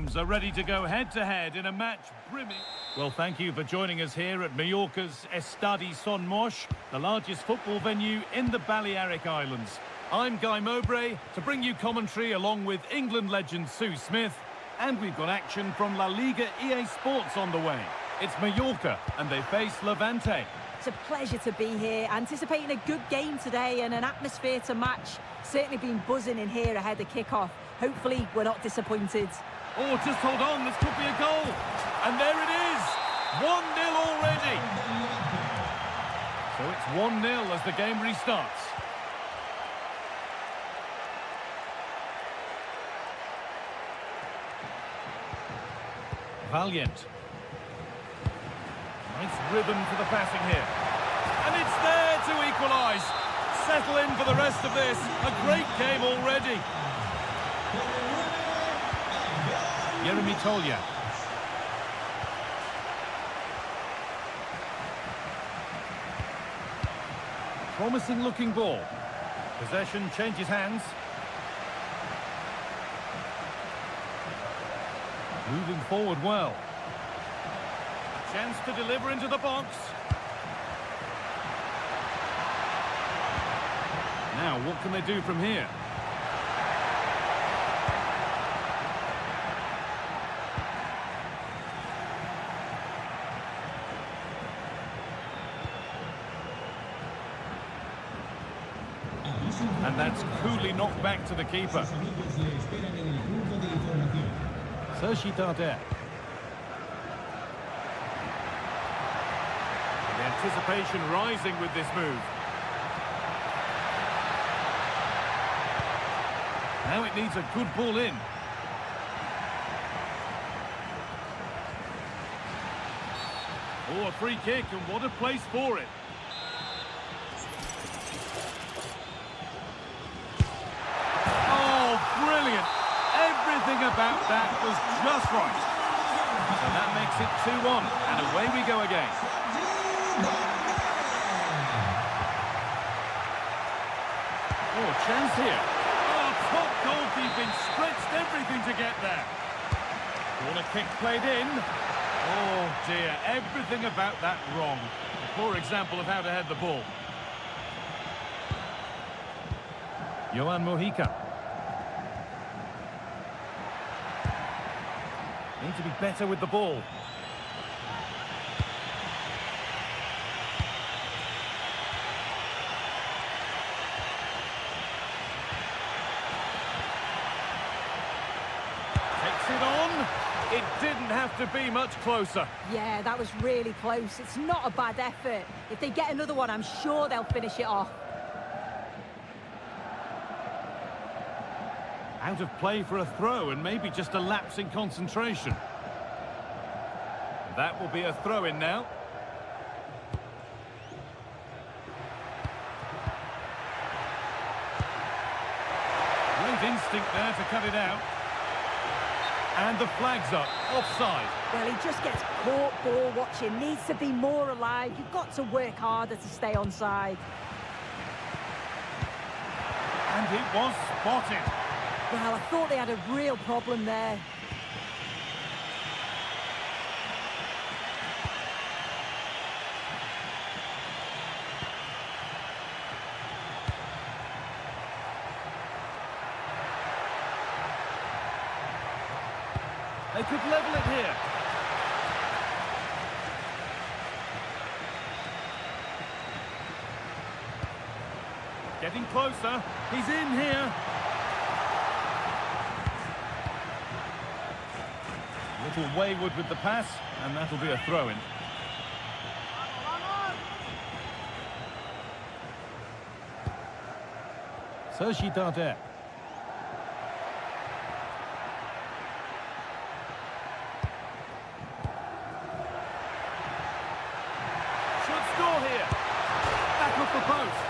teams are ready to go head-to-head in a match brimming. Well, thank you for joining us here at Mallorca's Estadi Son Moix, the largest football venue in the Balearic Islands. I'm Guy Mowbray to bring you commentary along with England legend Sue Smith, and we've got action from La Liga EA Sports on the way. It's Mallorca and they face Levante. It's a pleasure to be here, anticipating a good game today and an atmosphere to match. Certainly been buzzing in here ahead of kick-off. Hopefully we're not disappointed. Oh, just hold on, this could be a goal. And there it is, 1-0 already. So it's 1-0 as the game restarts. Valiant. Nice rhythm to the passing here. And it's there to equalise. Settle in for the rest of this. A great game already. Jeremy Tolja. Promising looking ball. Possession changes hands. Moving forward well. A chance to deliver into the box. Now, what can they do from here? And that's coolly knocked back to the keeper. Sergi Darder. The anticipation rising with this move. Now it needs a good ball in. Oh, a free kick, and what a place for it. Oh, brilliant. Everything about that was just right. So that makes it 2-1, and away we go again. Oh, chance here. Oh, top goalkeeping, stretched everything to get there. Corner kick played in. Oh dear, everything about that wrong. A poor example of how to head the ball. Johan Mojica. Need to be better with the ball. Takes it on. It didn't have to be much closer. Yeah, that was really close. It's not a bad effort. If they get another one, I'm sure they'll finish it off. Out of play for a throw and maybe just a lapse in concentration. That will be a throw-in now. Great instinct there to cut it out. And the flag's up, offside. Well, he just gets caught ball watching. Needs to be more alive. You've got to work harder to stay onside. And it was spotted. Well, I thought they had a real problem there. They could level it here. Getting closer. He's in here. A little wayward with the pass, and that'll be a throw-in. Sergi Darder. Should score here. Back off the post.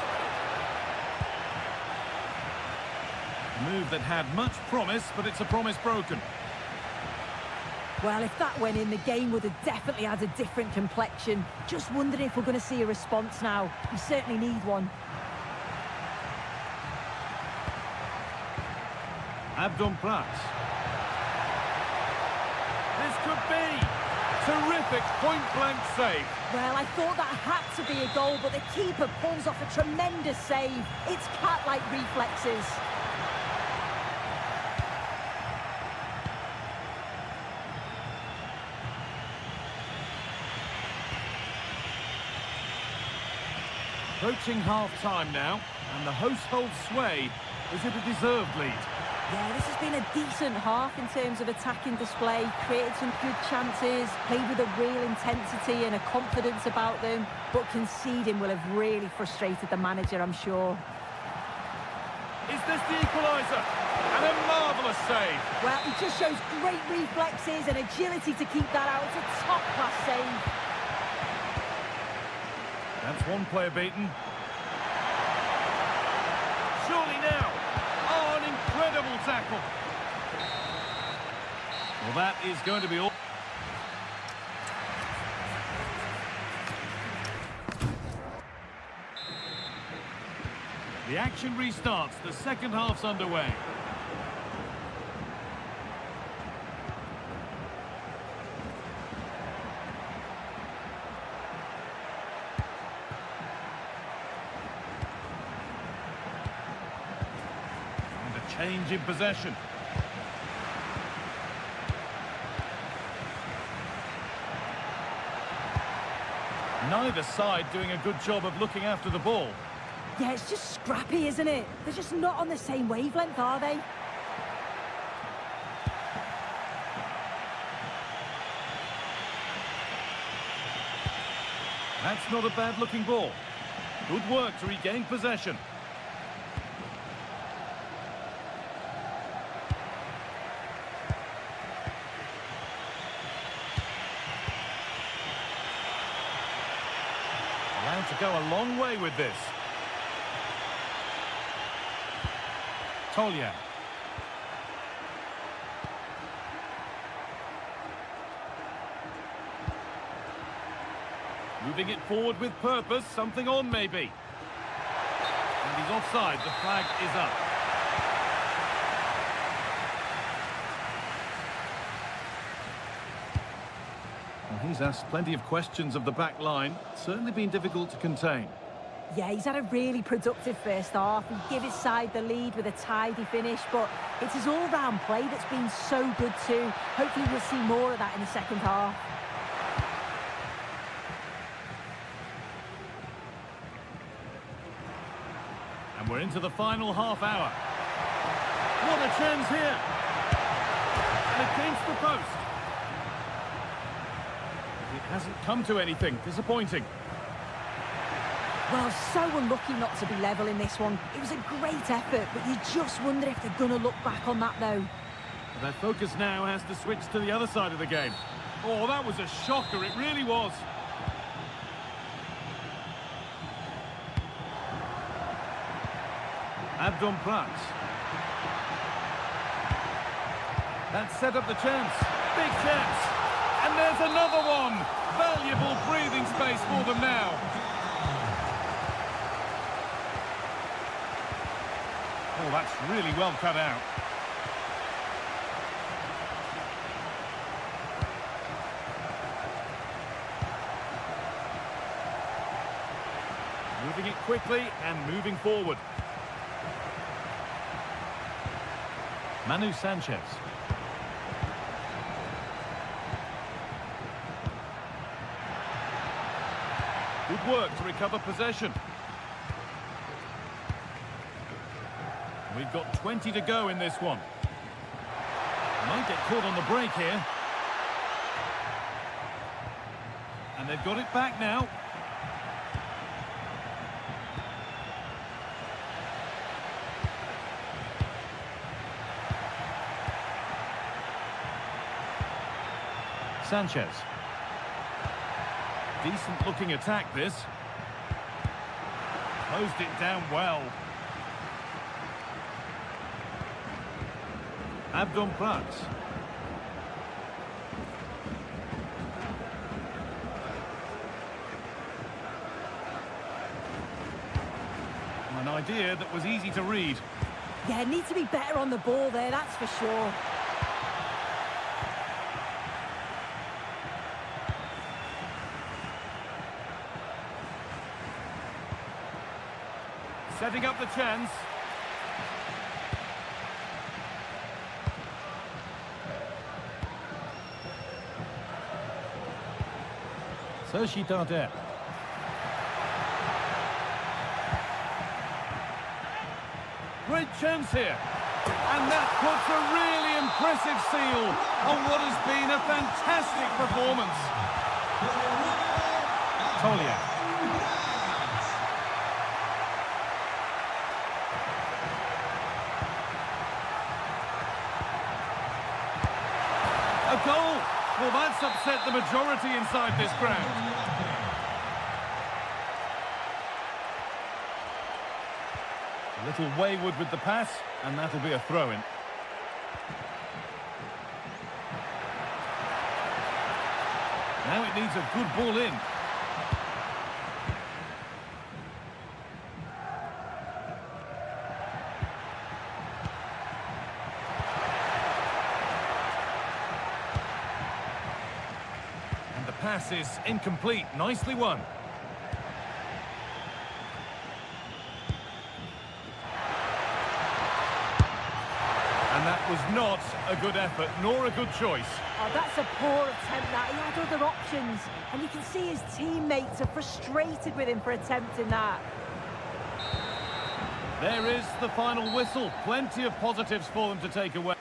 A move that had much promise, but it's a promise broken. Well, if that went in, the game would have definitely had a different complexion. Just wondering if we're going to see a response now. We certainly need one. Abdon Prat. be? Terrific point-blank save. Well, I thought that had to be a goal, but the keeper pulls off a tremendous save. It's cat-like reflexes. Approaching half-time now, and the hosts hold sway. Is it a deserved lead? Yeah, this has been a decent half in terms of attacking display, created some good chances, played with a real intensity and a confidence about them, but conceding will have really frustrated the manager, I'm sure. Is this the equaliser? And a marvellous save. Well, he just shows great reflexes and agility to keep that out. It's a top-class save. That's one player beaten. Surely now. Oh, an incredible tackle. Well, that is going to be all. The action restarts. The second half's underway. Change in possession. Neither side doing a good job of looking after the ball. Yeah, it's just scrappy, isn't it? They're just not on the same wavelength, are they? That's not a bad-looking ball. Good work to regain possession. To go a long way with this. Tolya. Moving it forward with purpose, something on maybe. And he's offside, the flag is up. He's asked plenty of questions of the back line. Certainly been difficult to contain. Yeah, he's had a really productive first half. He gave his side the lead with a tidy finish, but it's his all-round play that's been so good too. Hopefully we'll see more of that in the second half. And we're into the final half hour. What a chance here! And against the post. It hasn't come to anything. Disappointing. Well, so unlucky not to be level in this one. It was a great effort, but you just wonder if they're going to look back on that, though. Their focus now has to switch to the other side of the game. Oh, that was a shocker. It really was. Abdon Prats. That set up the chance. Big chance. And there's another one. Valuable breathing space for them now. Oh, that's really well cut out. Moving it quickly and moving forward. Manu Sanchez. Good work to recover possession. We've got 20 to go in this one. Might get caught on the break here. And they've got it back now. Sanchez. Decent looking attack this. Closed it down well. Abdon Prats. An idea that was easy to read. Yeah, need to be better on the ball there, that's for sure. Setting up the chance. Sociedade. Great chance here. And that puts a really impressive seal on what has been a fantastic performance. Tolia. A goal! Well, that's upset the majority inside this ground. A little wayward with the pass, and that'll be a throw-in. Now it needs a good ball in. And the pass is incomplete. Nicely won. And that was not a good effort, nor a good choice. Oh, that's a poor attempt, that. He had other options. And you can see his teammates are frustrated with him for attempting that. There is the final whistle. Plenty of positives for them to take away.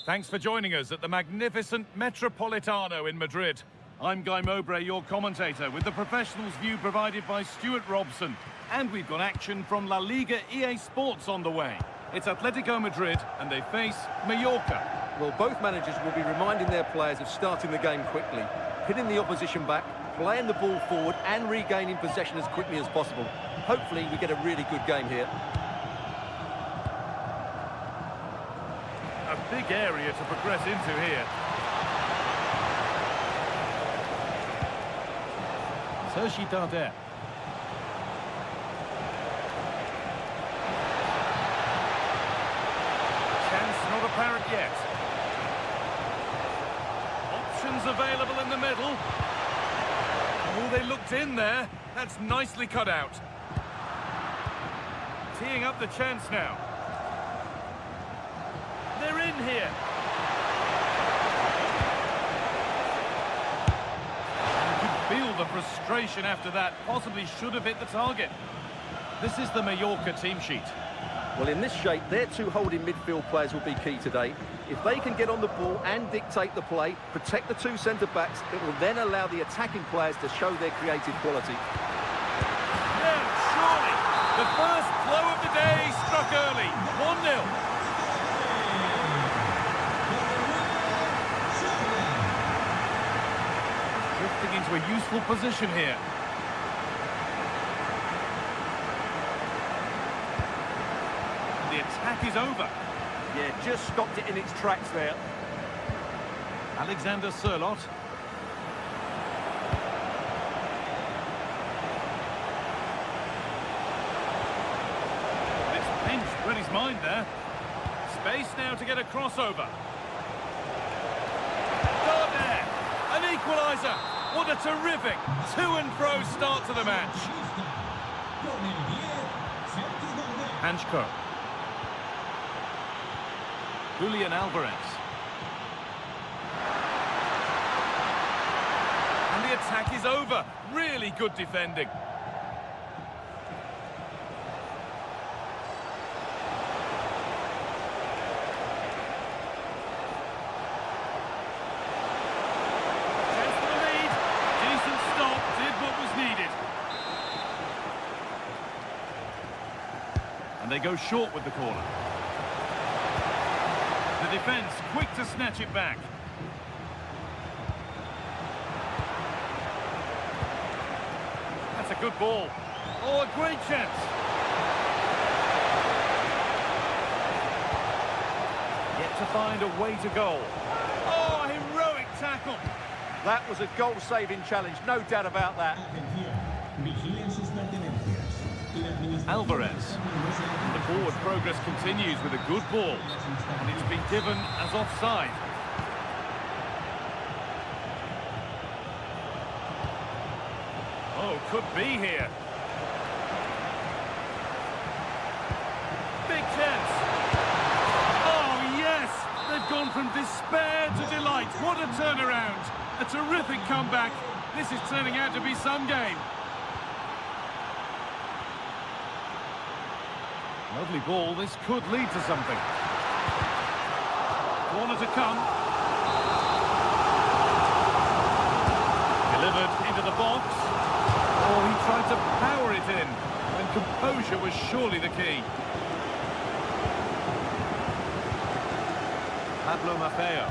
Thanks for joining us at the magnificent Metropolitano in Madrid. I'm Guy Mowbray, your commentator, with the professionals' view provided by Stuart Robson. And we've got action from La Liga EA Sports on the way. It's Atletico Madrid, and they face Mallorca. Well, both managers will be reminding their players of starting the game quickly, hitting the opposition back, playing the ball forward and regaining possession as quickly as possible. Hopefully we get a really good game here. A big area to progress into here. Sociedade. Chance not apparent yet. Options available in the middle. Oh, they looked in there. That's nicely cut out. Teeing up the chance now. They're in here. You could feel the frustration after that. Possibly should have hit the target. This is the Mallorca team sheet. Well, in this shape, their two holding midfield players will be key today. If they can get on the ball and dictate the play, protect the two centre-backs, it will then allow the attacking players to show their creative quality. Yeah, surely. The first blow of the day struck early. 1-0. Drifting into a useful position here. The attack is over. Yeah, just stopped it in its tracks there. Alexander Sørloth. This pinch read his mind there. Space now to get a crossover. Gardner, an equaliser. What a terrific to-and-fro start to the match. Hanchko. Julian Alvarez. And the attack is over. Really good defending. Chance for the lead. Decent stop. Did what was needed. And they go short with the corner. The defence quick to snatch it back. That's a good ball. Oh, a great chance. Yet to find a way to goal. Oh, a heroic tackle. That was a goal-saving challenge, no doubt about that. Alvarez. The forward progress continues with a good ball. And it's been given as offside. Oh, could be here. Big chance. Oh, yes! They've gone from despair to delight. What a turnaround. A terrific comeback. This is turning out to be some game. Lovely ball. This could lead to something. Corner to come. Delivered into the box. Oh, he tried to power it in. And composure was surely the key. Pablo Maffeo.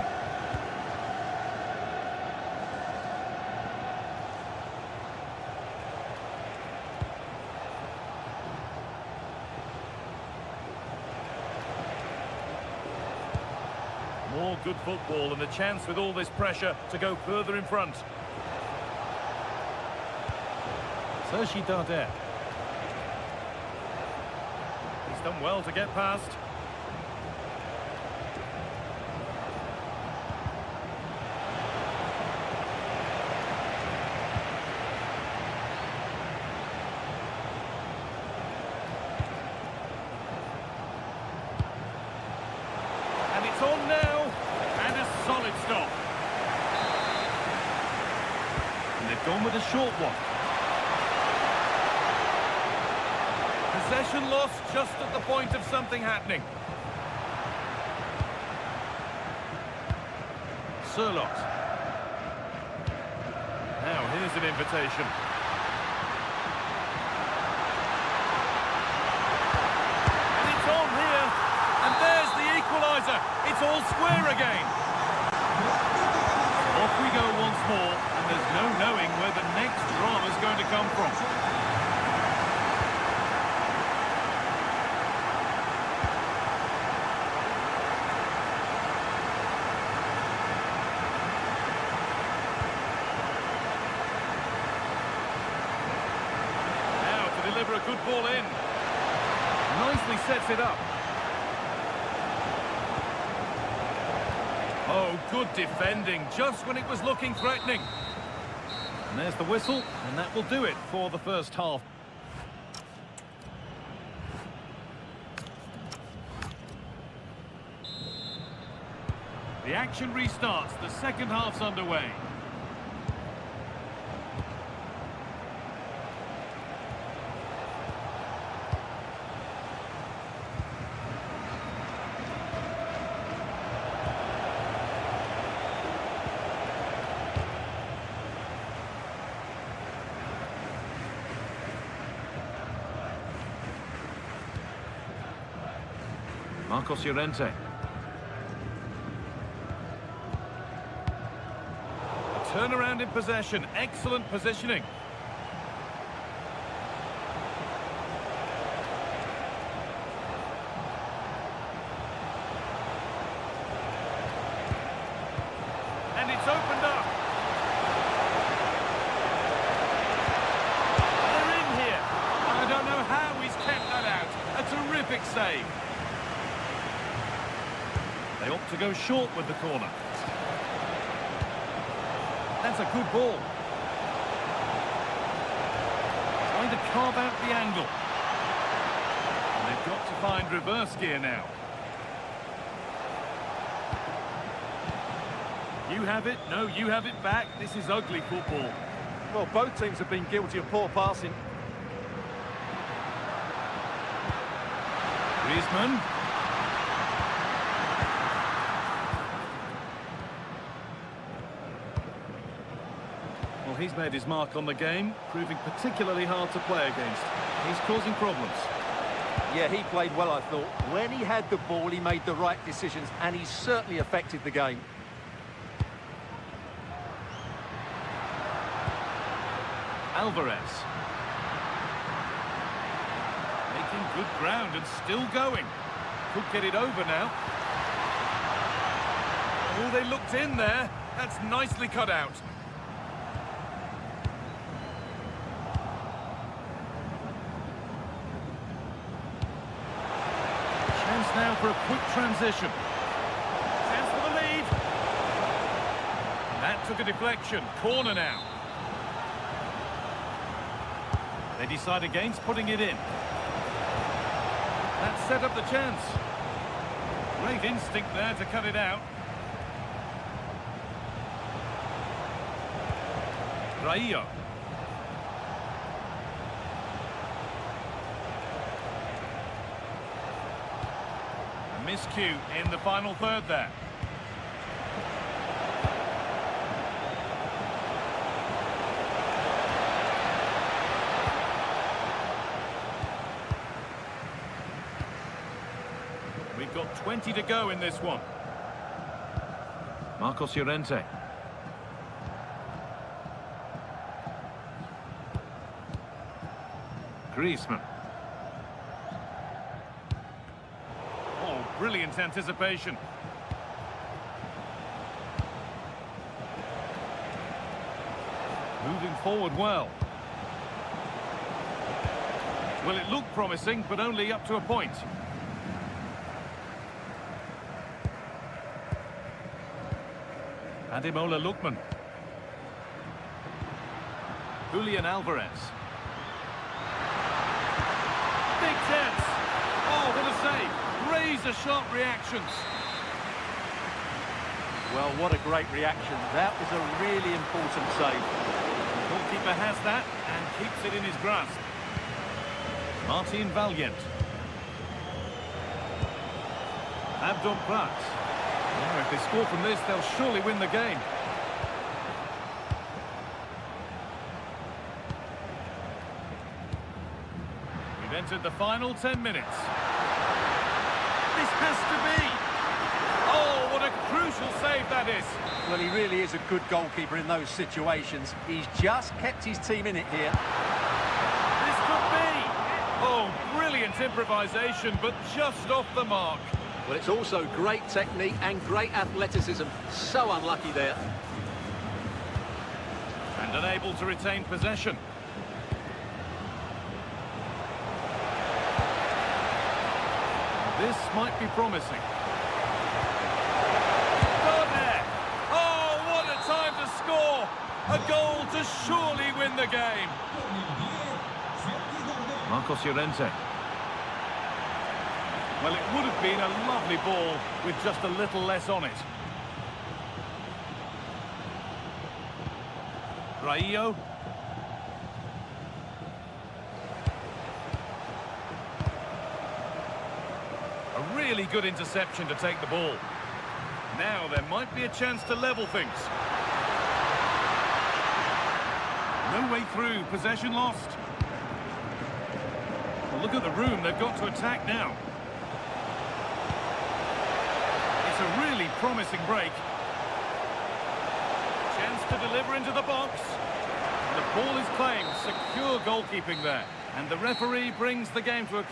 More good football and a chance with all this pressure to go further in front. Sergi Darder. He's done well to get past. And it's on now. And a solid stop. And they've gone with a short one. Possession lost just at the point of something happening. Sørloth. Now here's an invitation. And it's on here. And there's the equaliser. It's all square again. Off we go once more, and there's no knowing where the next drama's going to come from. Now to deliver a good ball in. Nicely sets it up. Oh, good defending, just when it was looking threatening. And there's the whistle, and that will do it for the first half. The action restarts, the second half's underway. Marcos Llorente. A turnaround in possession. Excellent positioning. And it's opened up. They're in here. I don't know how he's kept that out. A terrific save. They opt to go short with the corner. That's a good ball. Trying to carve out the angle. And they've got to find reverse gear now. You have it, no, you have it back. This is ugly football. Well, both teams have been guilty of poor passing. Griezmann. Well, he's made his mark on the game, proving particularly hard to play against. He's causing problems. Yeah, he played well, I thought. When he had the ball, he made the right decisions, and he certainly affected the game. Alvarez. Making good ground and still going. Could get it over now. Oh, they looked in there. That's nicely cut out. Chance now for a quick transition. Chance for the lead. That took a deflection. Corner now. They decide against putting it in. That set up the chance. Great instinct there to cut it out. Raillo. A miscue in the final third there. We've got 20 to go in this one. Marcos Llorente. Griezmann. Oh, brilliant anticipation. Moving forward well. Well, it looked promising, but only up to a point. Ademola Lookman. Julian Alvarez. Big chance. Oh, what a save. Razor-sharp reactions. Well, what a great reaction. That was a really important save. The goalkeeper has that and keeps it in his grasp. Martin Valiant. Abdon Prats. Oh, if they score from this, they'll surely win the game. We've entered the final 10 minutes. This has to be. Oh, what a crucial save that is. Well, he really is a good goalkeeper in those situations. He's just kept his team in it here. This could be. Oh, brilliant improvisation, but just off the mark. Well, it's also great technique and great athleticism. So unlucky there. And unable to retain possession. This might be promising. Oh, there! Oh, what a time to score! A goal to surely win the game. Marcos Llorente. Well, it would have been a lovely ball with just a little less on it. Raillo. A really good interception to take the ball. Now there might be a chance to level things. No way through, possession lost. Well, look at the room, they've got to attack now. It's a really promising break. Chance to deliver into the box. The ball is claimed. Secure goalkeeping there. And the referee brings the game to a...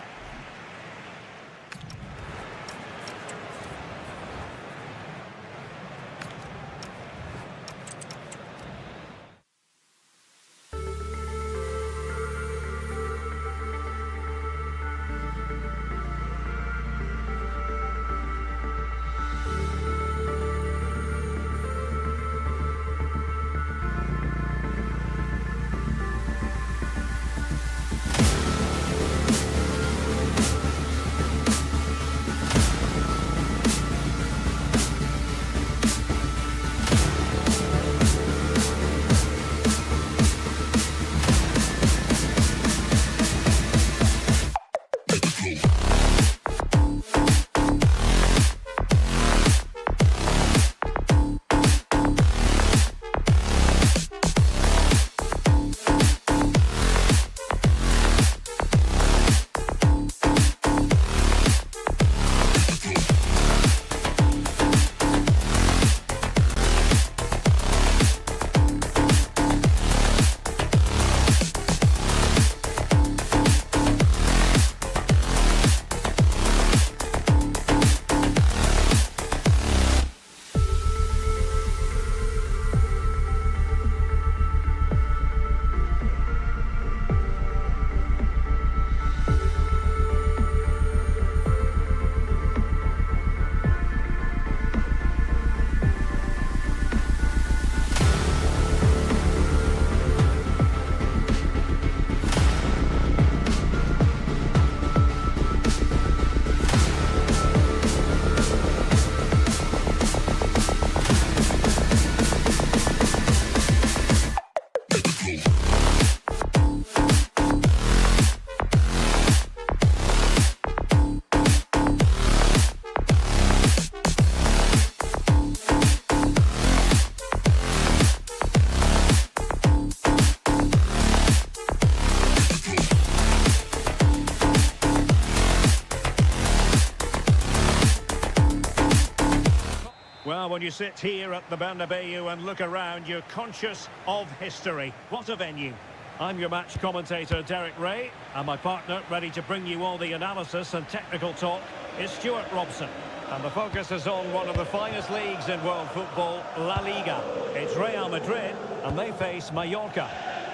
Well, when you sit here at the Bernabeu and look around, you're conscious of history. What a venue. I'm your match commentator, Derek Ray, and my partner, ready to bring you all the analysis and technical talk, is Stuart Robson. And the focus is on one of the finest leagues in world football, La Liga. It's Real Madrid, and they face Mallorca.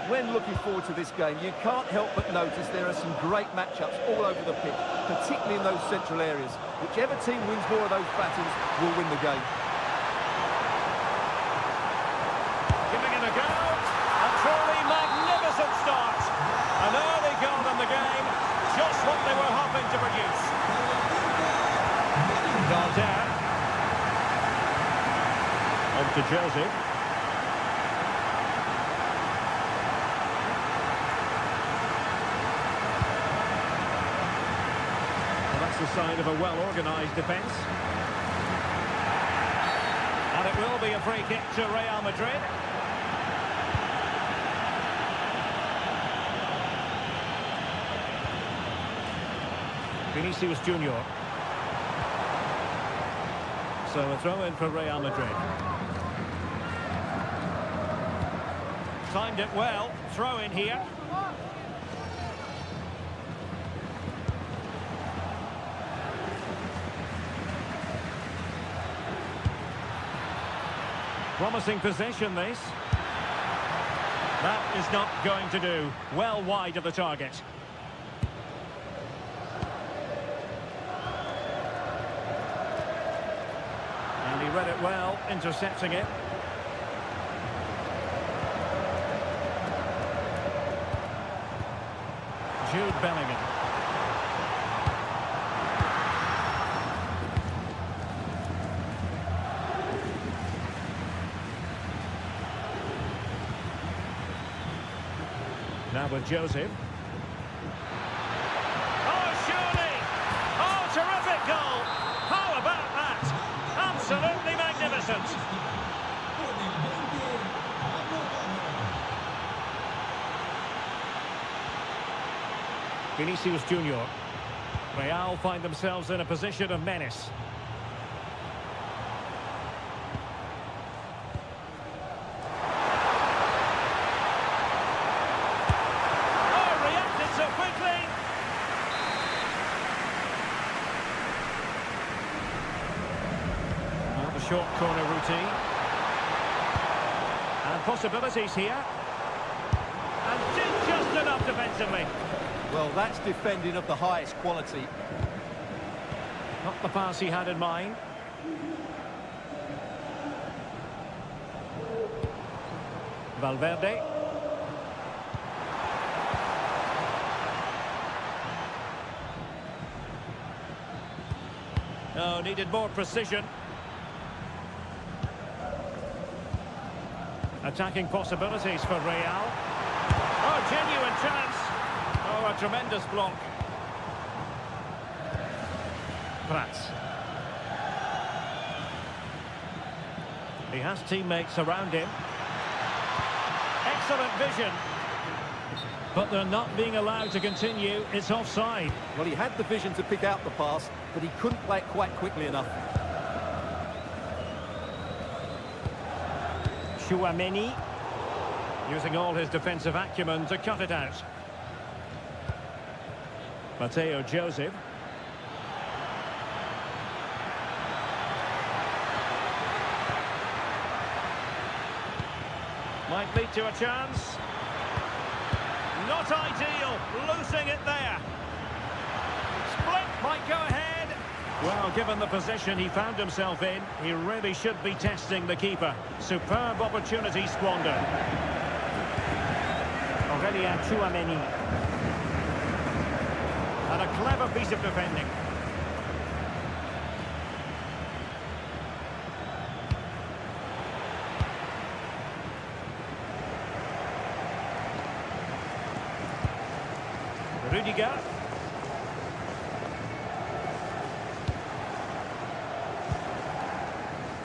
When looking forward to this game, you can't help but notice there are some great matchups all over the pitch, particularly in those central areas. Whichever team wins more of those battles will win the game. Giving it a go. A truly magnificent start. An early goal in the game, just what they were hoping to produce. Gardner. On to Joseph. The sign of a well-organised defence. And it will be a free kick to Real Madrid. Vinicius Junior. So a throw in for Real Madrid. Timed it well. Throw in here. Promising possession, this. That is not going to do. Well wide of the target. And he read it well, intercepting it. Jude Bellingham. Now with Joseph. Oh, surely! Oh, terrific goal! How about that? Absolutely magnificent! Vinicius Junior. Real find themselves in a position of menace. short corner routine. And possibilities here. And did just enough defensively. Well, that's defending of the highest quality. Not the pass he had in mind. Valverde. Oh, needed more precision. Attacking possibilities for Real. Oh, genuine chance. Oh, a tremendous block. Prats. He has teammates around him. Excellent vision. But they're not being allowed to continue. It's offside. Well, he had the vision to pick out the pass, but he couldn't play it quite quickly enough. Chouameni. Using all his defensive acumen to cut it out. Mateo Joseph. Might lead to a chance. Not ideal, losing it there. Split might go ahead. Well, given the position he found himself in, he really should be testing the keeper. Superb opportunity squandered. Aurelien Chouameni. And a clever piece of defending. Rudiger.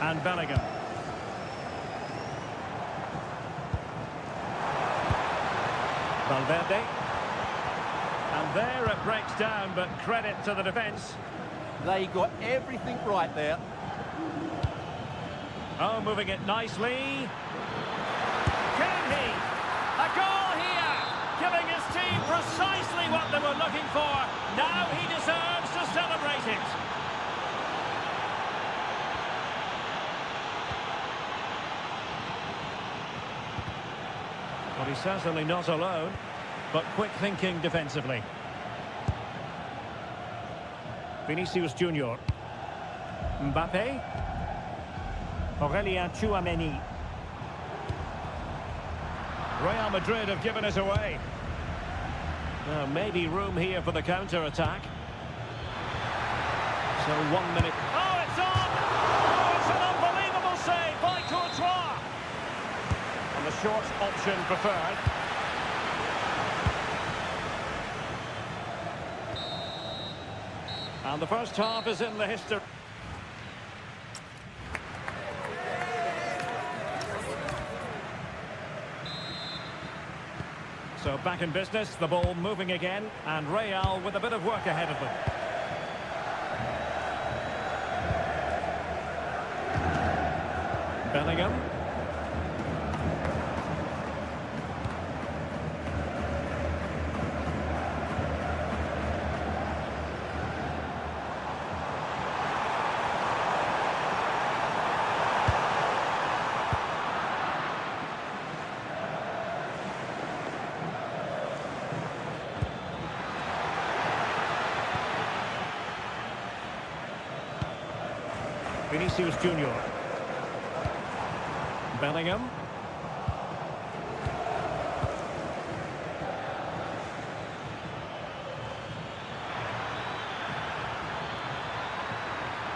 And Bellingham. Valverde. And there it breaks down, but credit to the defence. They got everything right there. Oh, moving it nicely. Can he? A goal here! Giving his team precisely what they were looking for. Now he deserves to celebrate it. Well, he's certainly not alone, but quick thinking defensively. Vinicius Junior. Mbappe. Aurelien Chouameni. Real Madrid have given it away. Now, maybe room here for the counter-attack. So 1 minute. Oh, it's on! Oh, it's an unbelievable save by Courtois. And the short option preferred. And the first half is in the history. So back in business, the ball moving again, and Real with a bit of work ahead of them. Bellingham. Vinicius Junior. Bellingham.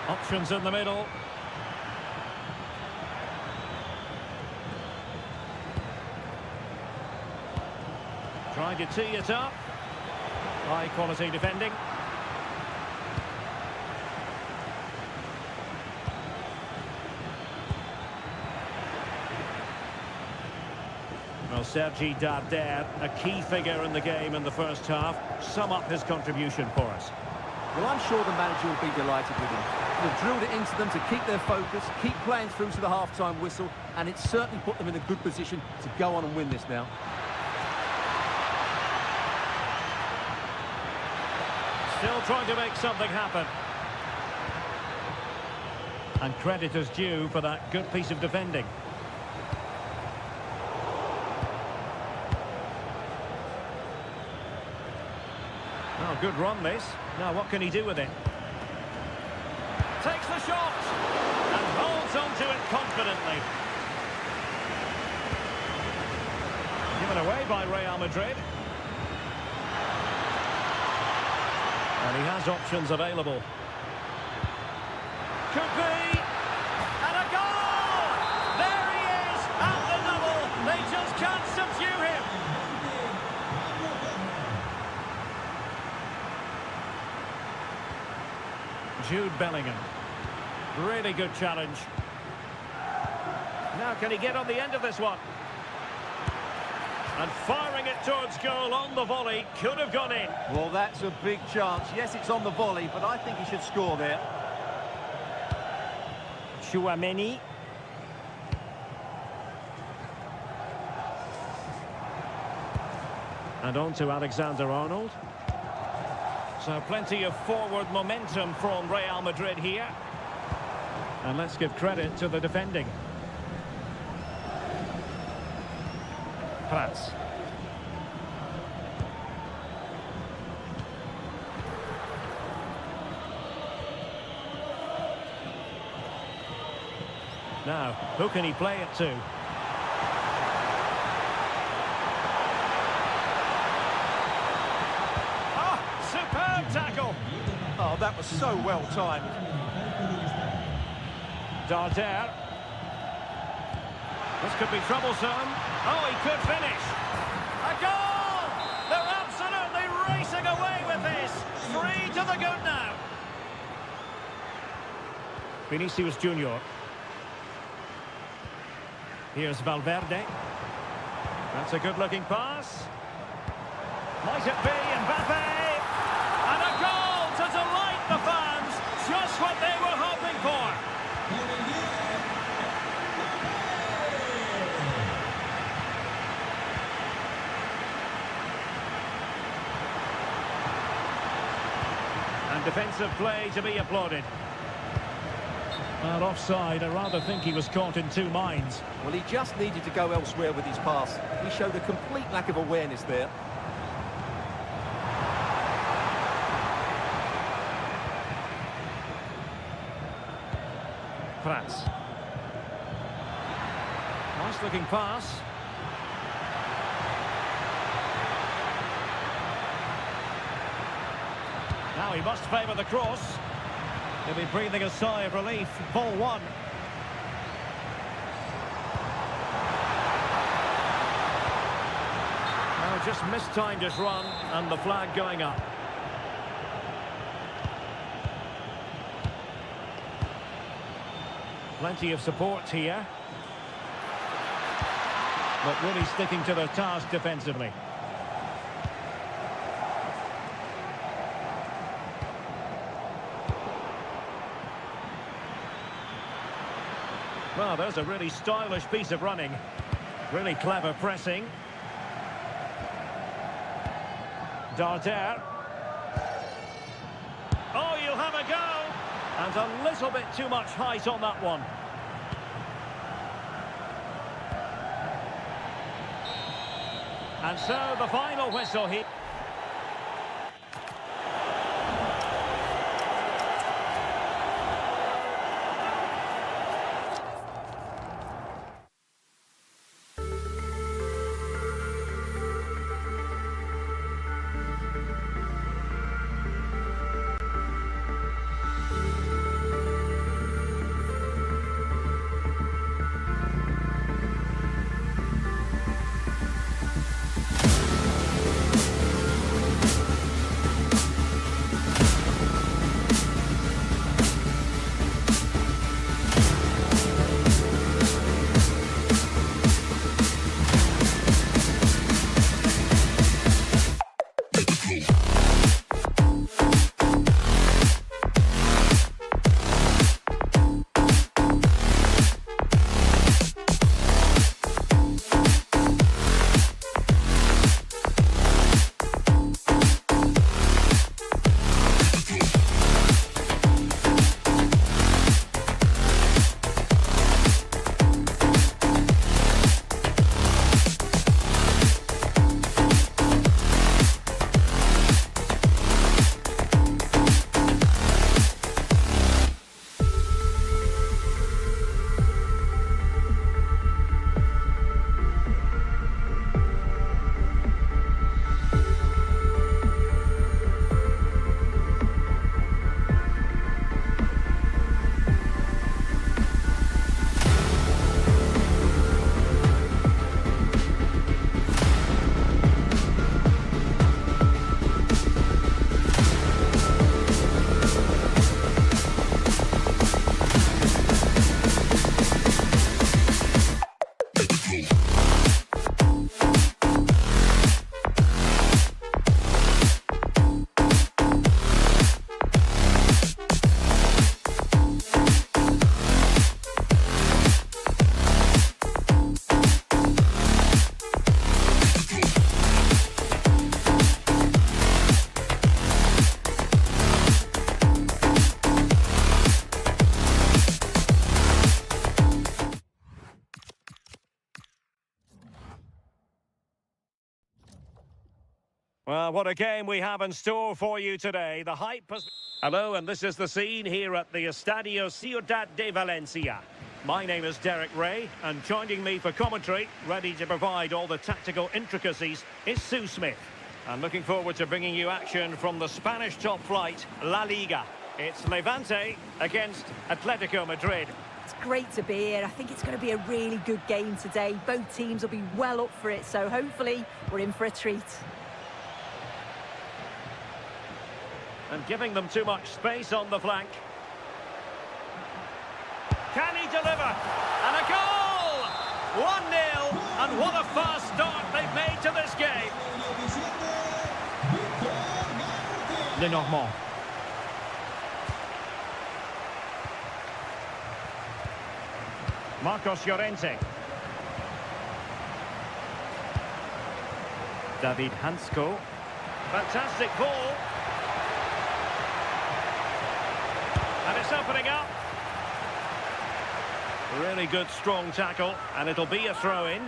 Options in the middle. Trying to tee it up. High quality defending. Well, Sergi Darder, a key figure in the game in the first half. Sum up his contribution for us. Well, I'm sure the manager will be delighted with him. They've drilled it into them to keep their focus, keep playing through to the half-time whistle, and it's certainly put them in a good position to go on and win this now. Still trying to make something happen. And credit is due for that good piece of defending. Oh, good run this. Now what can he do with it? Takes the shot and holds on to it confidently. Given away by Real Madrid. And he has options available. Could be. And a goal! There he is at the double. They just can't subdue him. Jude Bellingham. Really good challenge. Now can he get on the end of this one? And firing it towards goal on the volley. Could have gone in. Well, that's a big chance. Yes, it's on the volley, but I think he should score there. Chouameni. And on to Alexander-Arnold. So plenty of forward momentum from Real Madrid here. And let's give credit to the defending. Prats. Now, who can he play it to? Oh, superb tackle! Oh, that was so well timed. Darder. This could be troublesome. Oh, he could finish. A goal! They're absolutely racing away with this. 3 to the good now. Vinicius Junior. Here's Valverde. That's a good-looking pass. Might it be Mbappe? And a goal to delight the fans. Just what they were hoping for. And defensive play to be applauded. Well, offside. I rather think he was caught in two minds. Well, he just needed to go elsewhere with his pass. He showed a complete lack of awareness there. Prats. Nice looking pass. Now he must favour the cross. He'll be breathing a sigh of relief. Ball one. Oh, just mistimed his run and the flag going up. Plenty of support here. But really sticking to their task defensively. Well, there's a really stylish piece of running. Really clever pressing. Darder. Oh, you'll have a go. And a little bit too much height on that one. And so the final whistle here. Well, what a game we have in store for you today. The hype has... Hello, and this is the scene here at the Estadio Ciudad de Valencia. My name is Derek Ray, and joining me for commentary, ready to provide all the tactical intricacies, is Sue Smith. And looking forward to bringing you action from the Spanish top flight, La Liga. It's Levante against Atletico Madrid. It's great to be here. I think it's going to be a really good game today. Both teams will be well up for it, so hopefully we're in for a treat. And giving them too much space on the flank. Can he deliver? And a goal! 1-0, and what a fast start they've made to this game. Lenormand. Marcos Llorente. David Hansko. Fantastic ball. And it's opening up. Really good, strong tackle, and it'll be a throw-in.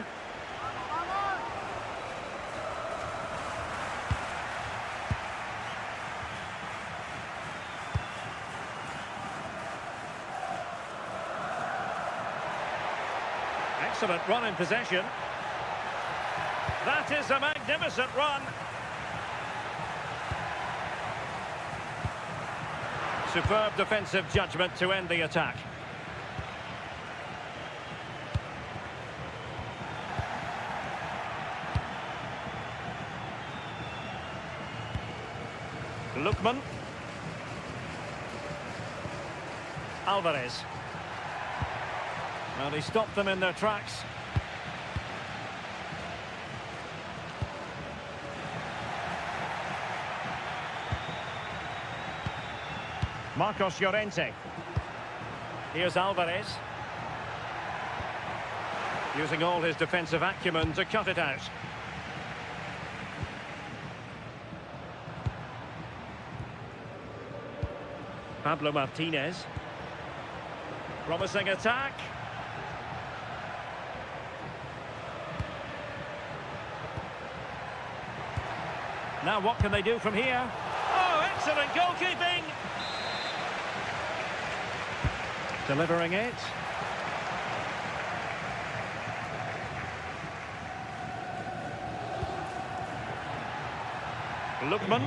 Excellent run in possession. That is a magnificent run. Superb defensive judgment to end the attack. Lookman. Alvarez. Well, he stopped them in their tracks. Marcos Llorente. Here's Alvarez. Using all his defensive acumen to cut it out. Pablo Martinez. Promising attack. Now what can they do from here? Oh, excellent goalkeeping! Delivering it. Lookman.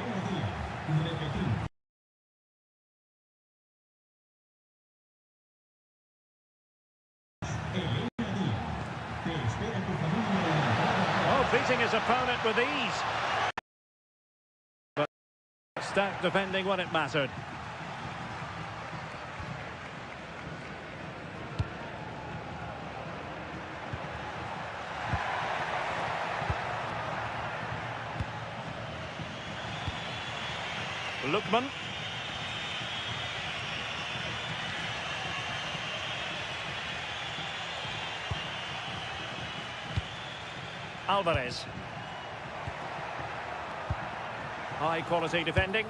Oh, beating his opponent with ease. But stout defending when it mattered. Lookman. Alvarez. High quality defending.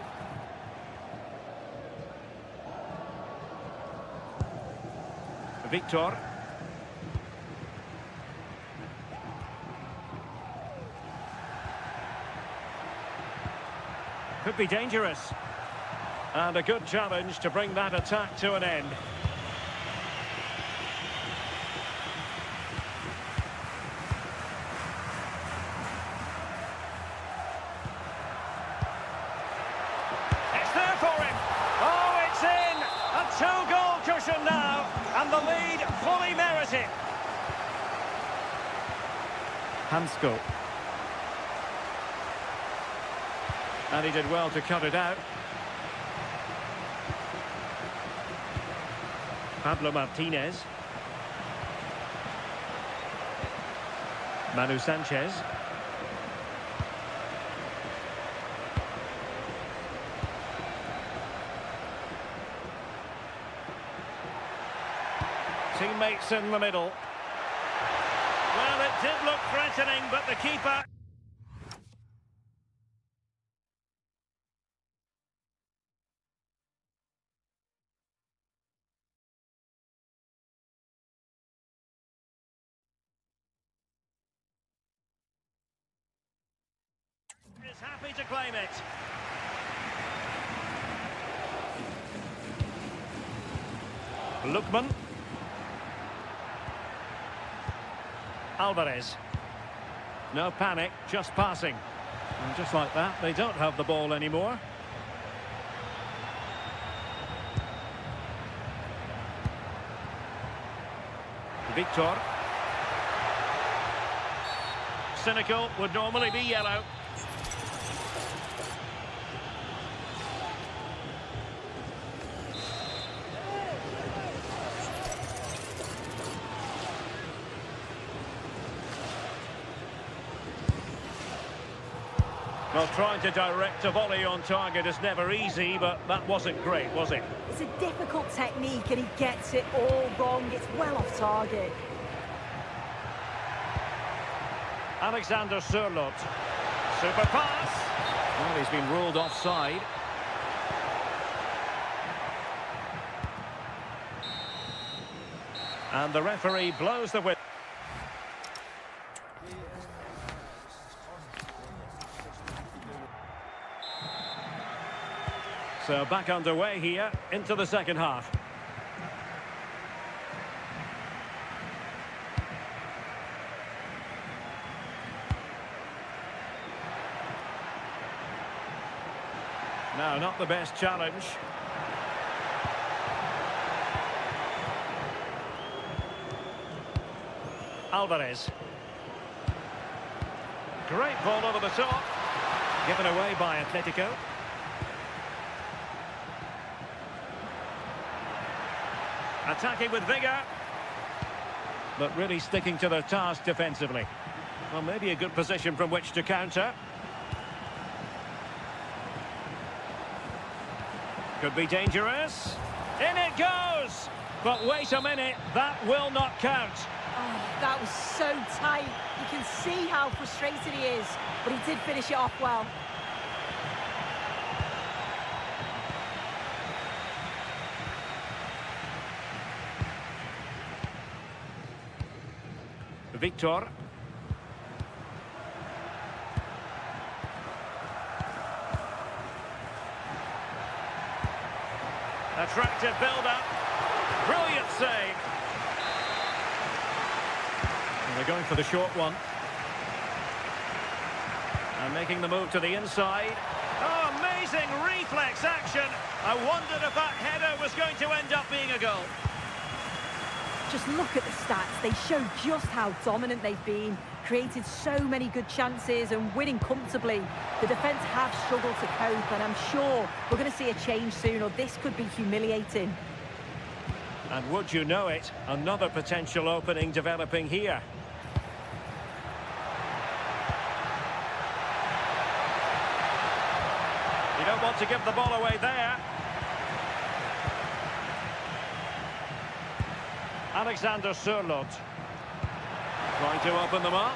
Victor. Could be dangerous. And a good challenge to bring that attack to an end. It's there for him. Oh, it's in. A two-goal cushion now. And the lead fully merited. Hansko. And he did well to cut it out. Pablo Martinez. Manu Sanchez. Teammates in the middle. Well, it did look threatening, but the keeper... is happy. happy to claim it. Lookman. Alvarez. No panic, just passing. And just like that, they don't have the ball anymore. Victor. Cynical, would normally be yellow. Well, trying to direct a volley on target is never easy, but that wasn't great, was it? It's a difficult technique and he gets it all wrong. It's well off target. Alexander Sørloth. Super pass. Well, he's been ruled offside. And the referee blows the whistle. So back underway here into the second half. No, not the best challenge. Alvarez. Great ball over the top. Given away by Atletico. Attacking with vigour. But really sticking to their task defensively. Well, maybe a good position from which to counter. Could be dangerous. In it goes! But wait a minute, that will not count. Oh, that was so tight. You can see how frustrated he is, but he did finish it off well. Victor. Attractive build-up. Brilliant save. And they're going for the short one. And making the move to the inside. Oh, amazing reflex action. I wondered if that header was going to end up being a goal. Just look at the stats. They show just how dominant they've been. Created so many good chances and winning comfortably. The defence have struggled to cope, and I'm sure we're going to see a change soon, or this could be humiliating. And would you know it, another potential opening developing here. You don't want to give the ball away there. Alexander Sørloth. Trying to open them up.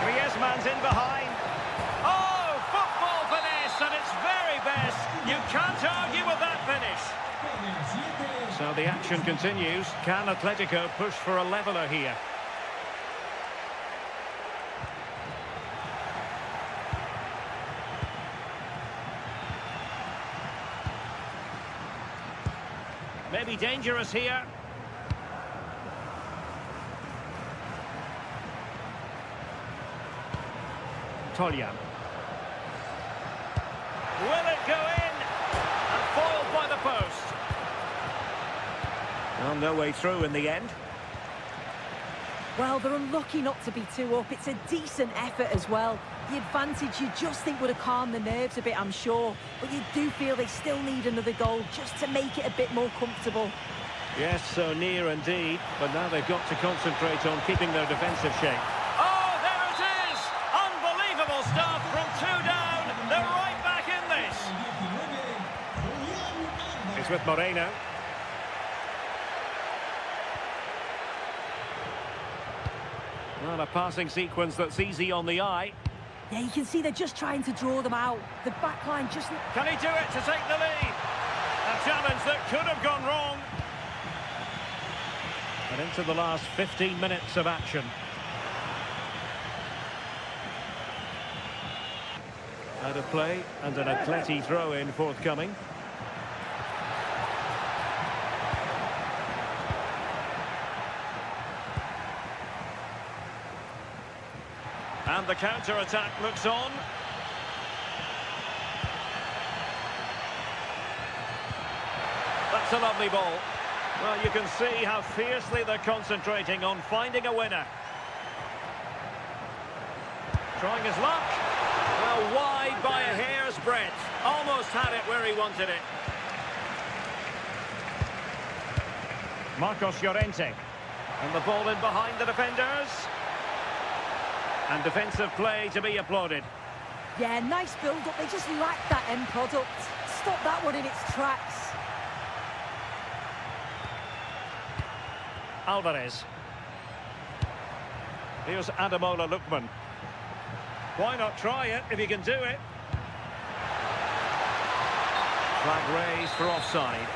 Griezmann's in behind. Oh, football finesse at its very best. You can't argue with that finish. So the action continues. Can Atletico push for a leveller here? Maybe dangerous here. Toljan. Will it go in? And foiled by the post. Well, no way through in the end. Well, they're unlucky not to be 2 up. It's a decent effort as well. The advantage you just think would have calmed the nerves a bit, I'm sure. But you do feel they still need another goal just to make it a bit more comfortable. Yes, so near indeed. But now they've got to concentrate on keeping their defensive shape. Stuff from 2 down, they're right back in this. It's with Moreno. Well, a passing sequence that's easy on the eye. Yeah, you can see they're just trying to draw them out. The back line just... Can he do it to take the lead? A challenge that could have gone wrong. And into the last 15 minutes of action. Out of play and an Atleti throw-in forthcoming. And the counter-attack looks on. That's a lovely ball. Well, you can see how fiercely they're concentrating on finding a winner. Trying his luck. Well, wide by a hair's breadth. Almost had it where he wanted it. Marcos Llorente. And the ball in behind the defenders. And defensive play to be applauded. Yeah, nice build-up. They just lacked that end product. Stop that one in its tracks. Alvarez. Here's Ademola Lookman. Why not try it if you can do it? Flag raised for offside.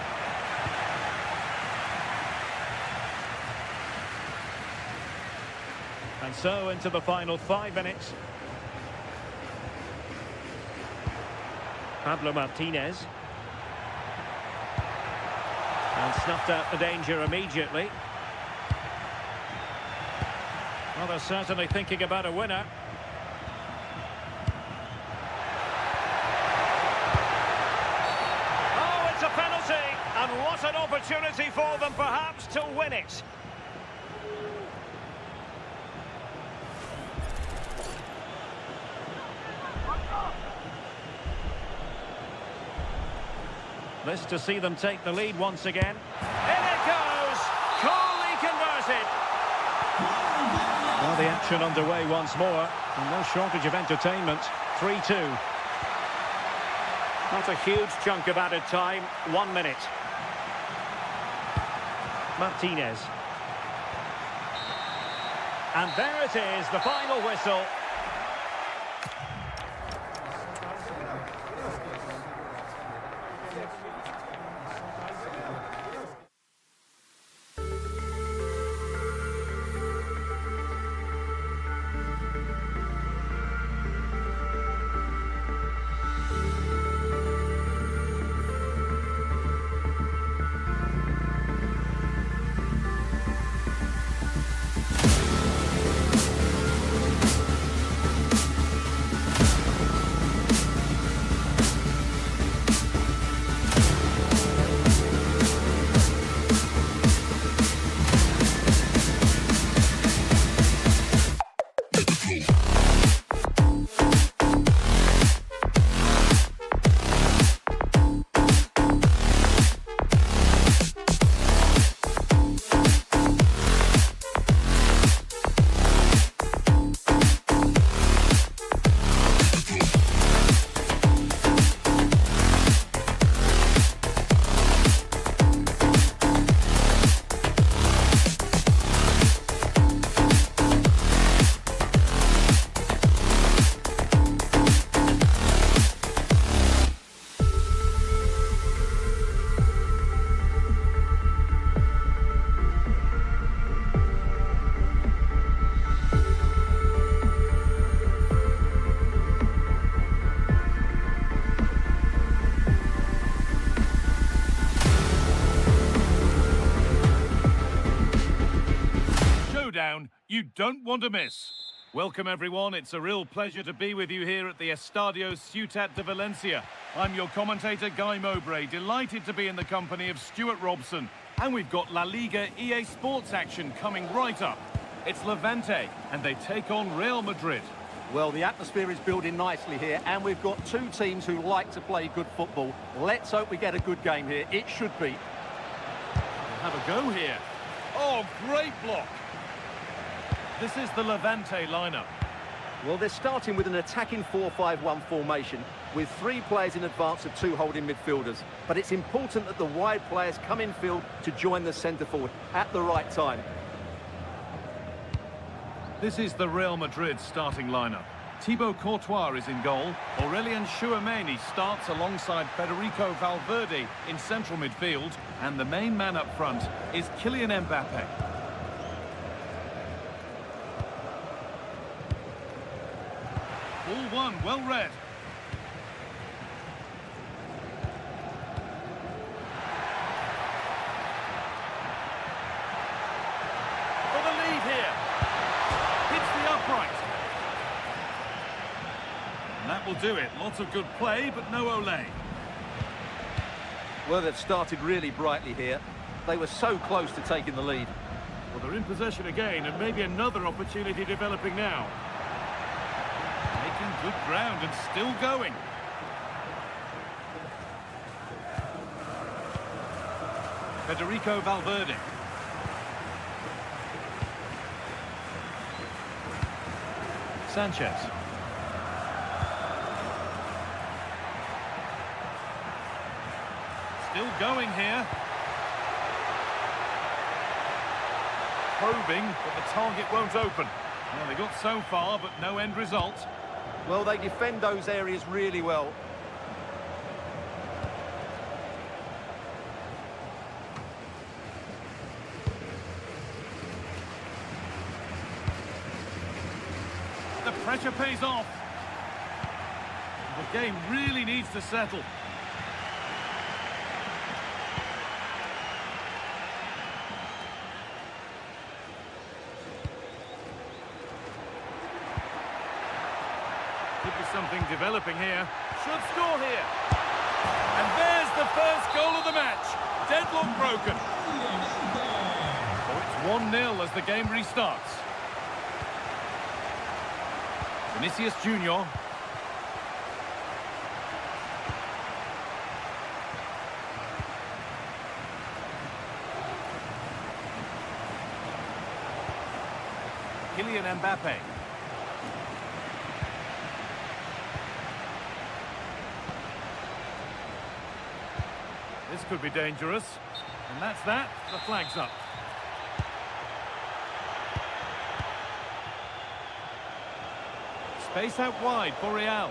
And so into the final 5 minutes. Pablo Martinez. And snuffed out the danger immediately. Well, they're certainly thinking about a winner. Oh, it's a penalty! And what an opportunity for them, perhaps, to win it. This to see them take the lead once again. In it goes! Coolly converted! Well, the action underway once more, and no shortage of entertainment. 3-2. Not a huge chunk of added time. 1 minute. Martinez. And there it is, the final whistle. You don't want to miss. Welcome everyone, it's a real pleasure to be with you here at the Estadio Ciutat de Valencia. I'm your commentator Guy Mowbray, delighted to be in the company of Stuart Robson. And we've got La Liga EA Sports action coming right up. It's Levante and they take on Real Madrid. Well, the atmosphere is building nicely here, and we've got two teams who like to play good football. Let's hope we get a good game here. It should be. We'll have a go here. Oh, great block. This is the Levante lineup. Well, they're starting with an attacking 4-5-1 formation with 3 players in advance of 2 holding midfielders. But it's important that the wide players come in field to join the centre forward at the right time. This is the Real Madrid starting lineup. Thibaut Courtois is in goal. Aurelien Tchouameni starts alongside Federico Valverde in central midfield. And the main man up front is Kylian Mbappe. Ball one, well read. do it. Lots of good play, but no Olé. Well, they've started really brightly here. They were so close to taking the lead. Well, they're in possession again, and maybe another opportunity developing now. Making good ground and still going. Federico Valverde. Sanchez. Still going here. Probing, but the target won't open. Well, they got so far, but no end result. Well, they defend those areas really well. The pressure pays off. The game really needs to settle. Could be something developing here. Should score here. And there's the first goal of the match. Deadlock broken. So it's 1-0 as the game restarts. Vinicius Junior. Kylian Mbappe. This could be dangerous. And that's that. The flag's up. Space out wide for Real.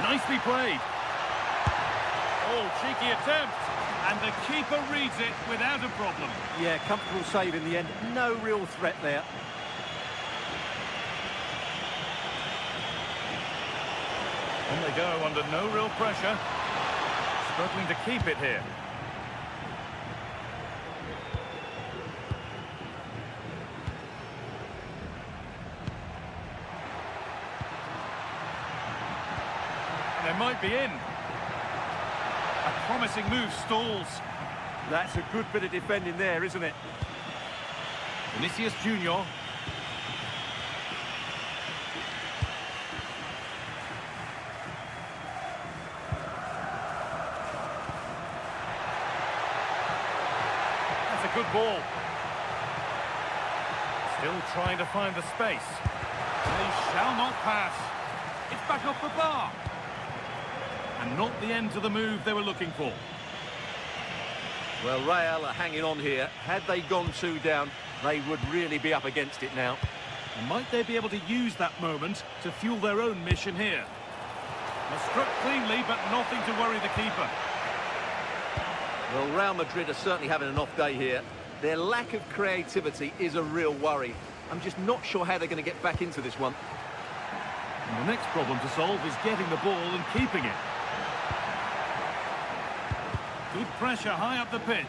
Nicely played. Oh, cheeky attempt. And the keeper reads it without a problem. Yeah, comfortable save in the end. No real threat there. And they go under no real pressure. Struggling to keep it here. They might be in. A promising move stalls. That's a good bit of defending there, isn't it? Vinicius Junior. That's a good ball. Still trying to find the space. They shall not pass. It's back off the bar. And not the end to the move they were looking for. Well, Real are hanging on here. Had they gone 2 down, they would really be up against it now. And might they be able to use that moment to fuel their own mission here? Well, struck cleanly, but nothing to worry the keeper. Well, Real Madrid are certainly having an off day here. Their lack of creativity is a real worry. I'm just not sure how they're going to get back into this one. And the next problem to solve is getting the ball and keeping it. Good pressure high up the pitch.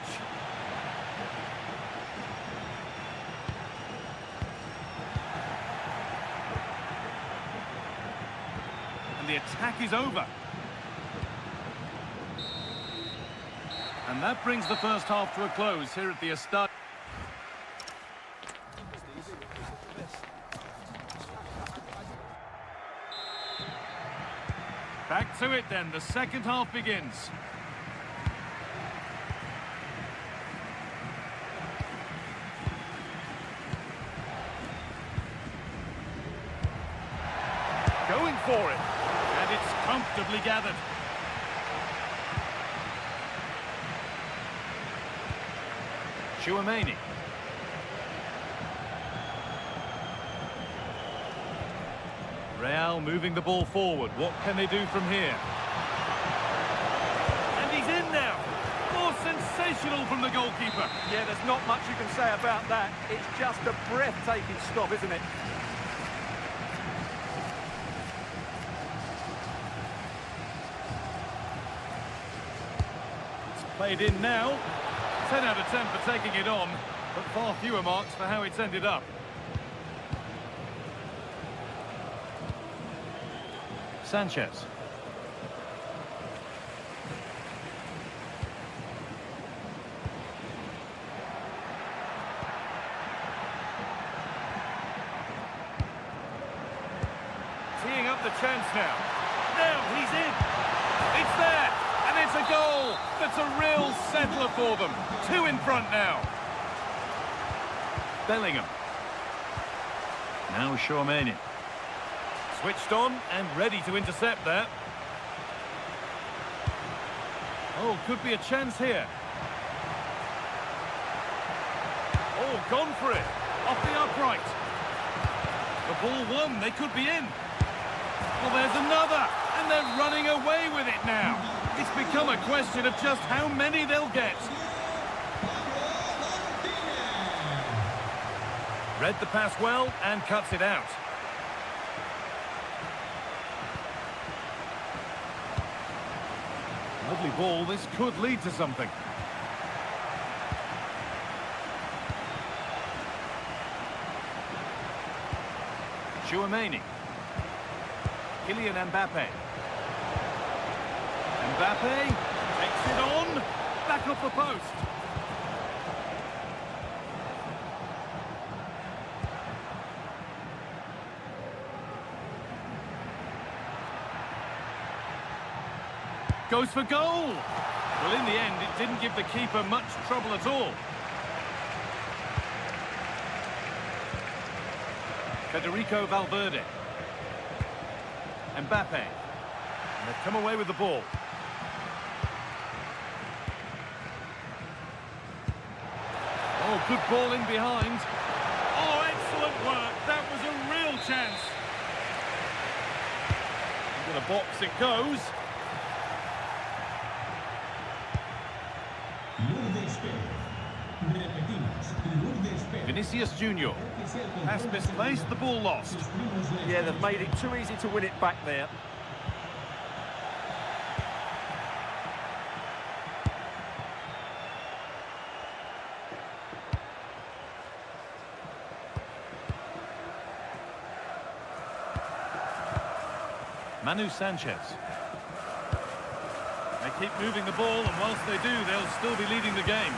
And the attack is over. And that brings the first half to a close here at the Estadio. Back to it then, the second half begins. Going for it, and it's comfortably gathered. Chouameni. Real moving the ball forward. What can they do from here? And he's in now. Oh, sensational from the goalkeeper. Yeah, there's not much you can say about that. It's just a breathtaking stop, isn't it? Played in now. 10 out of 10 for taking it on, but far fewer marks for how it's ended up. Sanchez. Teeing up the chance now. Now he's in. It's there, and it's a goal. That's a real settler for them. 2 in front now. Bellingham. Now Tchouaméni. Switched on and ready to intercept there. Oh, could be a chance here. Oh, gone for it. Off the upright. The ball won. They could be in. Well, there's another. And they're running away with it now. It's become a question of just how many they'll get. Read the pass well and cuts it out. Lovely ball. This could lead to something. Tchouaméni. Kylian Mbappe. Mbappe takes it on. Back off the post. Goes for goal. Well, in the end, it didn't give the keeper much trouble at all. Federico Valverde. Mbappe. And they've come away with the ball. Oh, good ball in behind. Oh, excellent work. That was a real chance. Into the box it goes. Vinicius Junior. Pass misplaced, the ball lost. Yeah, they've made it too easy to win it back there. Manu Sanchez. They keep moving the ball, and whilst they do, they'll still be leading the game.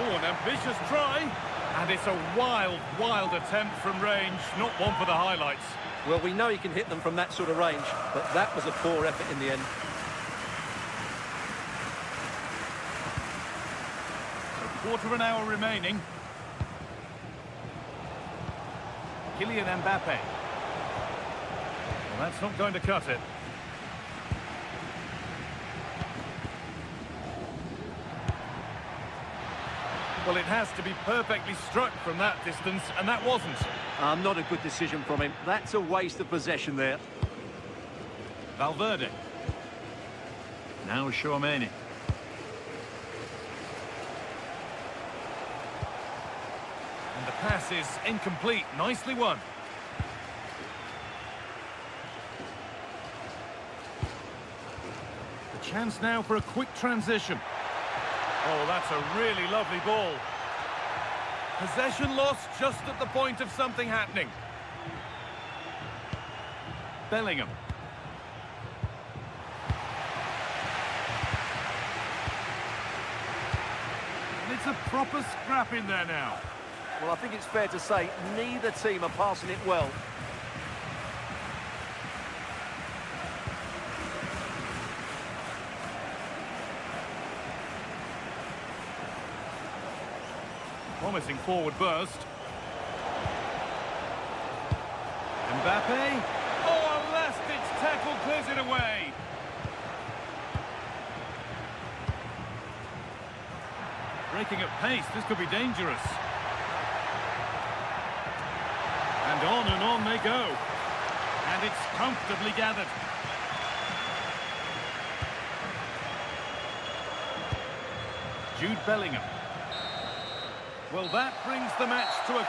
Oh, an ambitious try. And it's a wild, wild attempt from range, not one for the highlights. Well, we know he can hit them from that sort of range, but that was a poor effort in the end. A quarter of an hour remaining. Kylian Mbappe. Well, that's not going to cut it. Well, it has to be perfectly struck from that distance, and that wasn't. Not a good decision from him. That's a waste of possession there. Valverde. Now Tchouaméni. And the pass is incomplete. Nicely won. The chance now for a quick transition. Oh, that's a really lovely ball. Possession lost just at the point of something happening. Bellingham. And it's a proper scrap in there now. Well, I think it's fair to say neither team are passing it well. Promising forward burst. Mbappe. Oh, a last-ditch tackle clears it away. Breaking at pace, this could be dangerous. And on they go. And it's comfortably gathered. Jude Bellingham. Well, that brings the match to a...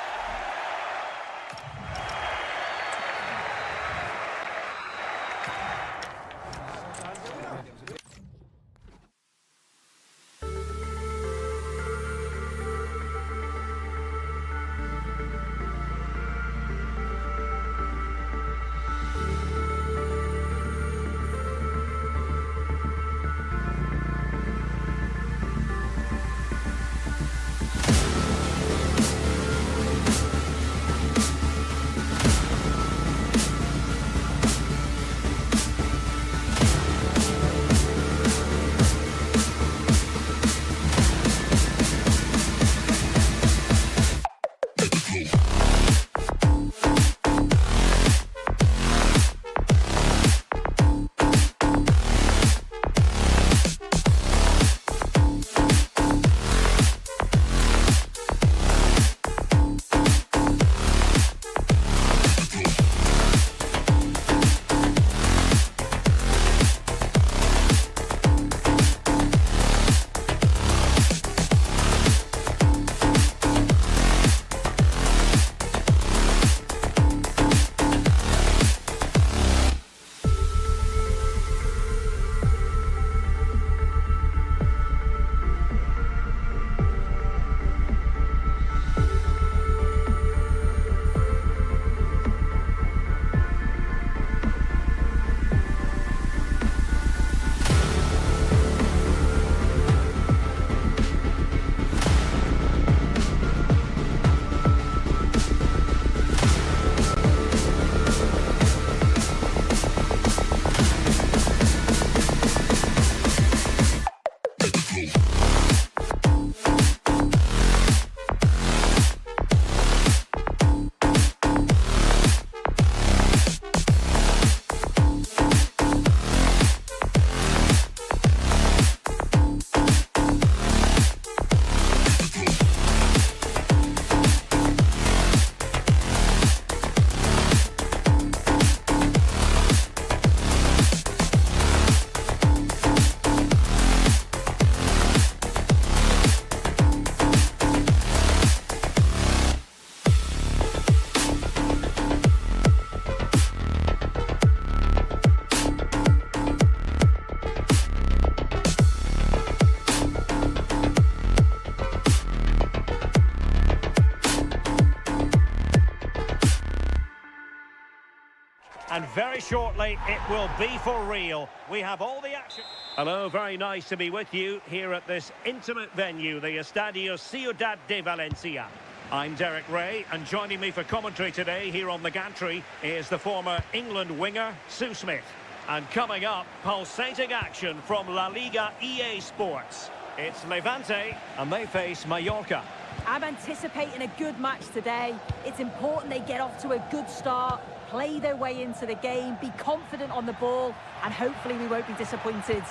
And very shortly, it will be for real. We have all the action. Hello, very nice to be with you here at this intimate venue, the Estadio Ciudad de Valencia. I'm Derek Ray, and joining me for commentary today here on the gantry is the former England winger, Sue Smith. And coming up, pulsating action from La Liga EA Sports. It's Levante, and they face Mallorca. I'm anticipating a good match today. It's important they get off to a good start, play their way into the game, be confident on the ball, and hopefully we won't be disappointed.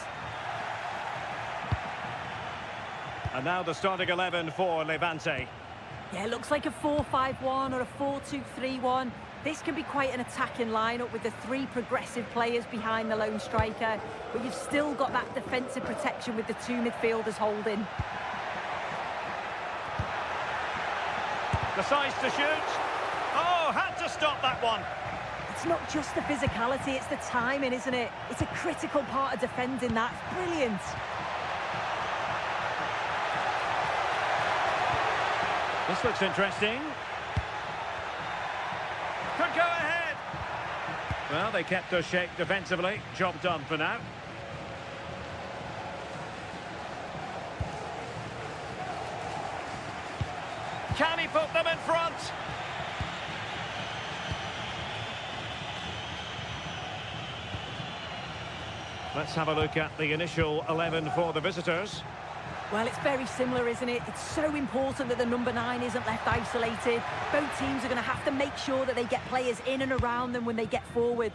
And now the starting 11 for Levante. Yeah, it looks like a 4-5-1 or a 4-2-3-1. This can be quite an attacking lineup with the three progressive players behind the lone striker, but you've still got that defensive protection with the two midfielders holding. Decides to shoot. Oh, had to stop that one. It's not just the physicality, it's the timing, isn't it? It's a critical part of defending that. Brilliant. This looks interesting. Could go ahead. Well, they kept their shape defensively. Job done for now. Can he put them in front? Let's have a look at the initial 11 for the visitors. Well, it's very similar, isn't it? It's so important that the number 9 isn't left isolated. Both teams are going to have to make sure that they get players in and around them when they get forward.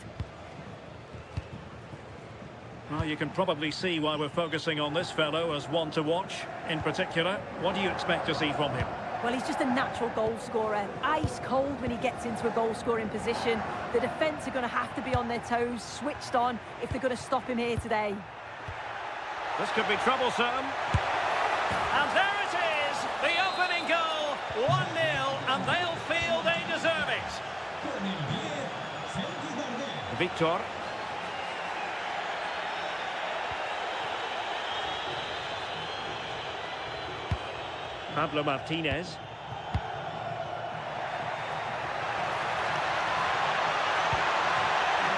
Well, you can probably see why we're focusing on this fellow as one to watch in particular. What do you expect to see from him? Well, he's just a natural goal scorer. Ice cold when he gets into a goal-scoring position. The defence are going to have to be on their toes, switched on, if they're going to stop him here today. This could be troublesome. And there it is, the opening goal, 1-0, and they'll feel they deserve it. Victor. Pablo Martinez.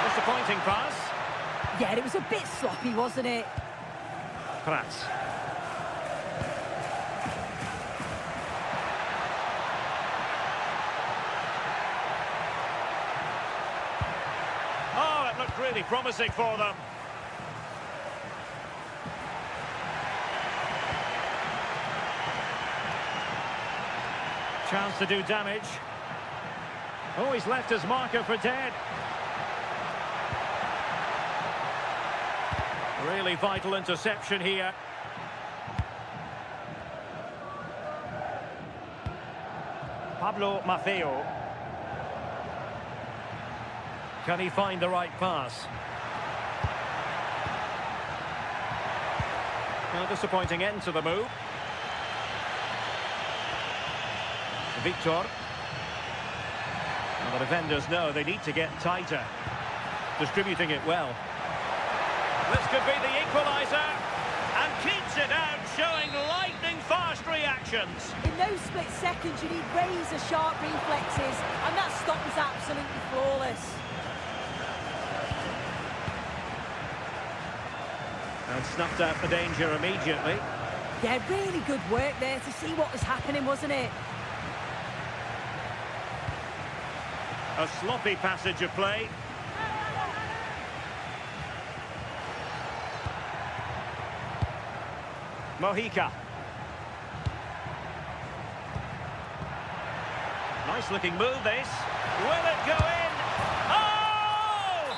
Disappointing pass. Yeah, it was a bit sloppy, wasn't it? Prats. Oh, it looked really promising for them. Chance to do damage. Oh, he's left his marker for dead. Really vital interception here. Pablo Maffeo. Can he find the right pass? A disappointing end to the move. Victor. Well, the defenders know they need to get tighter. Distributing it well. This could be the equaliser. And keeps it out, showing lightning-fast reactions. In those split seconds, you need razor-sharp reflexes, and that stop was absolutely flawless. And snuffed out the danger immediately. Yeah, really good work there to see what was happening, wasn't it? A sloppy passage of play. Mojica. Nice looking move this. Will it go in? Oh!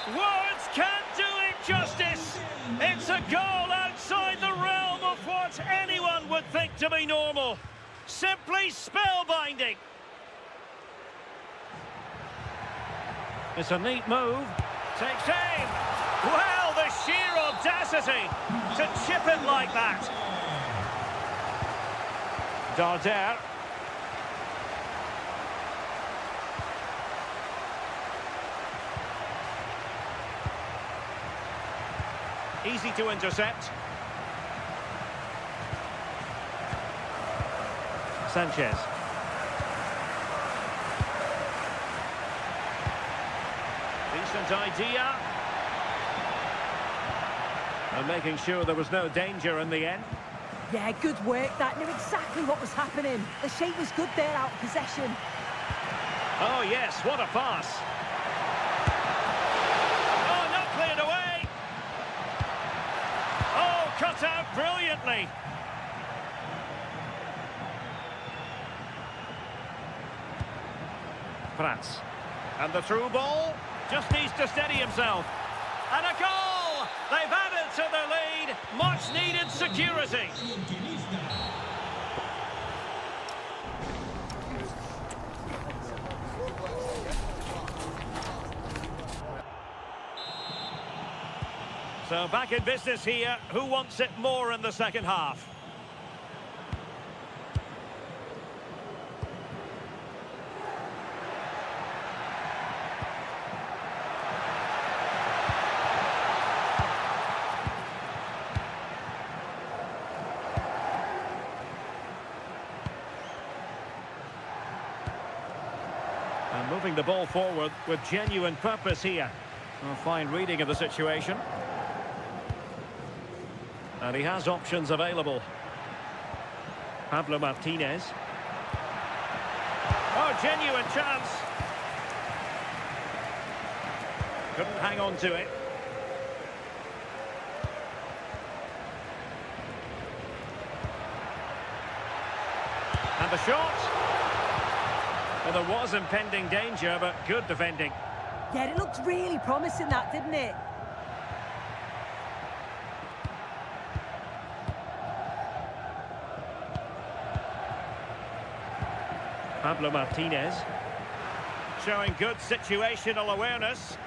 Words can't do it justice. It's a goal outside the realm of what anyone would think to be normal. Simply spellbinding. It's a neat move. Takes aim. Well, the sheer audacity to chip it like that. Darder. Easy to intercept. Sanchez. Decent idea. And making sure there was no danger in the end. Yeah, good work. That knew exactly what was happening. The shape was good there out of possession. Oh, yes, what a pass. Oh, not cleared away. Oh, cut out brilliantly. France. And the through ball. Just needs to steady himself. And a goal! They've added to their lead. Much needed security. So back in business here. Who wants it more in the second half? And moving the ball forward with genuine purpose here. A fine reading of the situation. And he has options available. Pablo Martinez. Oh, genuine chance. Couldn't hang on to it. And the shot. Well, there was impending danger, but good defending. Yeah, it looked really promising, that, didn't it? Pablo Martinez. Showing good situational awareness.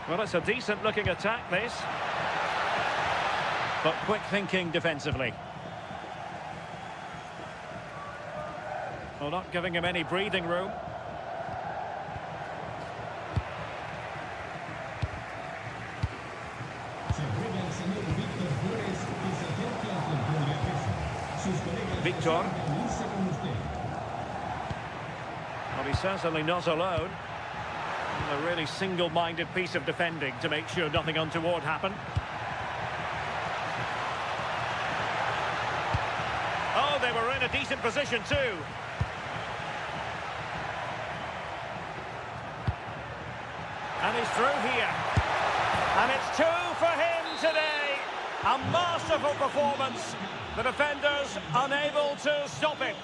Well, it's a decent-looking attack, this. But quick thinking defensively. Well, not giving him any breathing room. Victor. Well, he's certainly not alone. A really single-minded piece of defending to make sure nothing untoward happened. Oh, they were in a decent position too. And he's through here. And it's 2 for him today. A masterful performance. The defenders unable to stop it.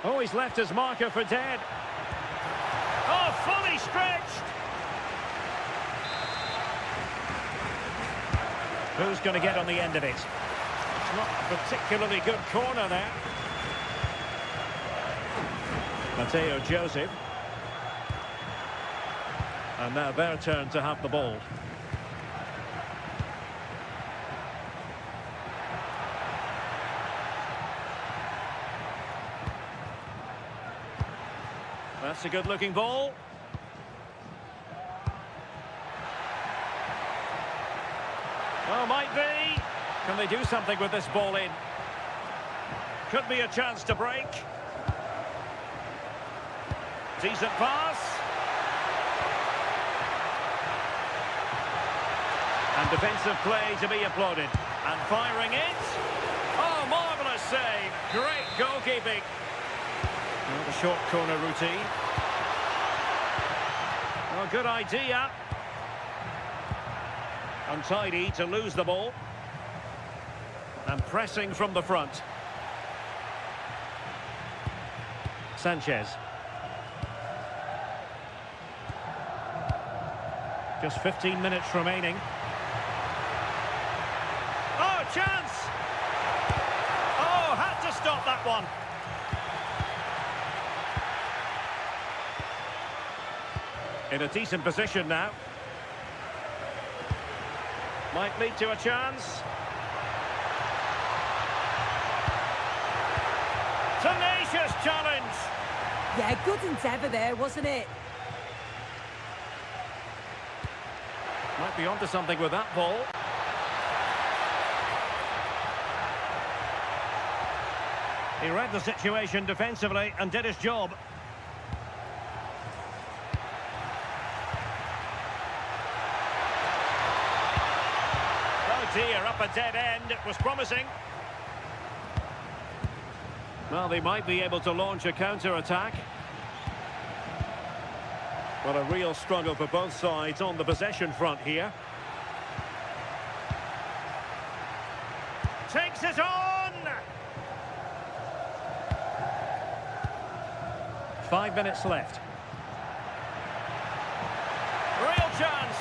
Oh, he's left his marker for dead. Oh, fully stretched. Who's going to get on the end of it? It's not a particularly good corner there. Mateo Joseph. And now their turn to have the ball. That's a good-looking ball. Oh, might be. Can they do something with this ball in? Could be a chance to break. Decent pass. And defensive play to be applauded. And firing it. Oh, marvellous save. Great goalkeeping. Well, the short corner routine. Well, good idea. Untidy to lose the ball. And pressing from the front. Sanchez. Just 15 minutes remaining. Oh, chance! Oh, had to stop that one. In a decent position now. Might lead to a chance. Tenacious challenge. Yeah, good endeavour there, wasn't it? Might be onto something with that ball. He read the situation defensively and did his job. Oh dear, up a dead end. It was promising. Well, they might be able to launch a counter-attack. But a real struggle for both sides on the possession front here. Takes it on! 5 minutes left. Real chance!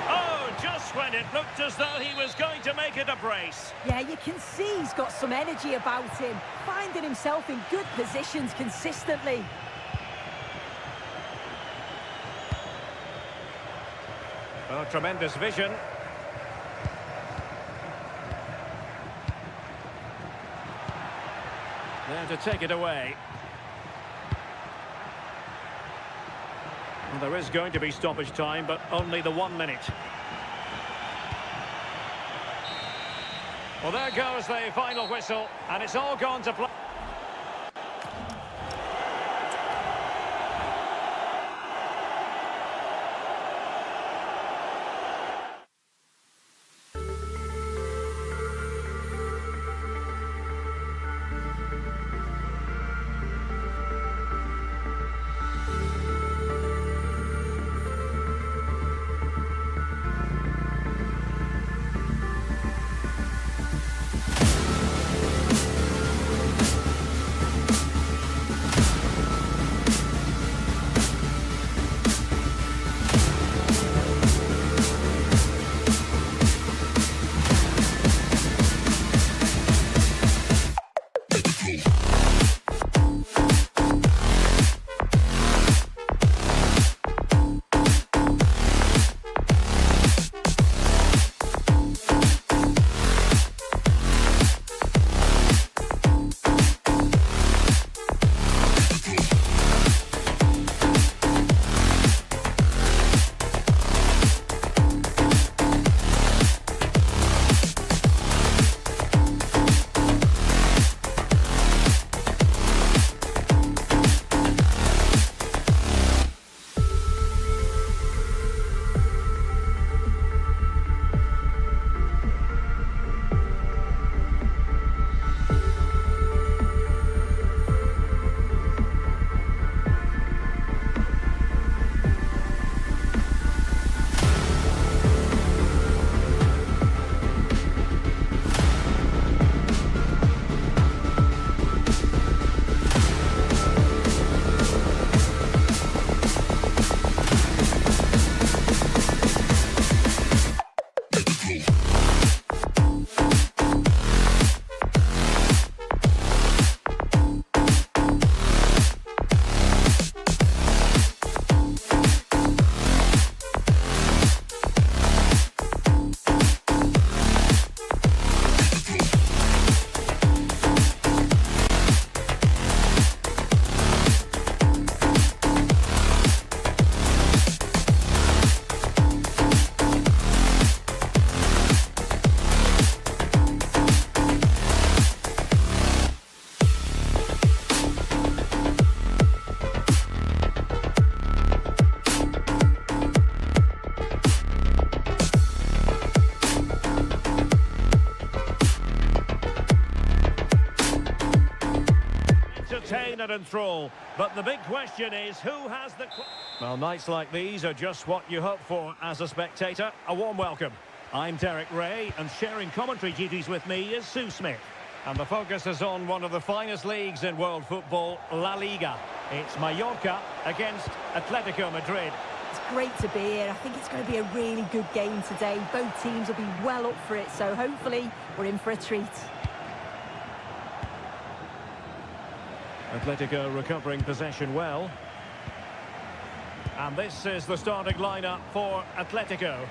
Oh, just when it looked as though he was going to make it a brace. Yeah, you can see he's got some energy about him, finding himself in good positions consistently. Oh, tremendous vision. There to take it away. Well, there is going to be stoppage time, but only the 1 minute. Well, there goes the final whistle, and it's all gone to play. And enthrall, but the big question is who has the... Well, nights like these are just what you hope for as a spectator. A warm welcome. I'm Derek Ray, and sharing commentary duties with me is Sue Smith. And the focus is on one of the finest leagues in world football, La Liga. It's Mallorca against Atletico Madrid. It's great to be here. I think it's going to be a really good game today. Both teams will be well up for it, so hopefully we're in for a treat. Atletico recovering possession well. And this is the starting lineup for Atletico.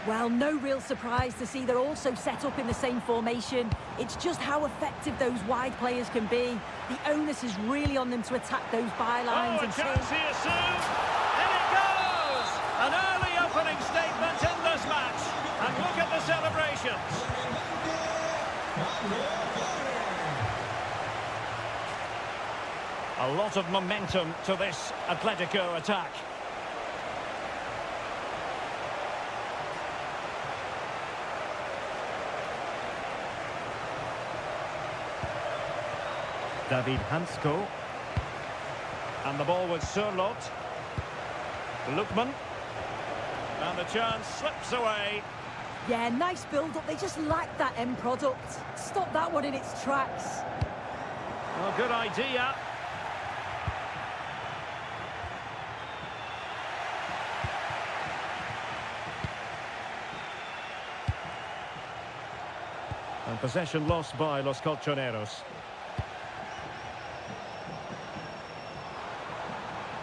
Well, no real surprise to see they're also set up in the same formation. It's just how effective those wide players can be. The onus is really on them to attack those bylines. Oh, a chance here, Sue! In it goes! An early opening statement in this match. And look at the celebrations. A lot of momentum to this Atletico attack. David Hansko. And the ball with Sørloth. Lookman. And the chance slips away. Yeah, nice build-up. They just lack that end product. Stop that one in its tracks. Well, good idea. And possession lost by Los Colchoneros.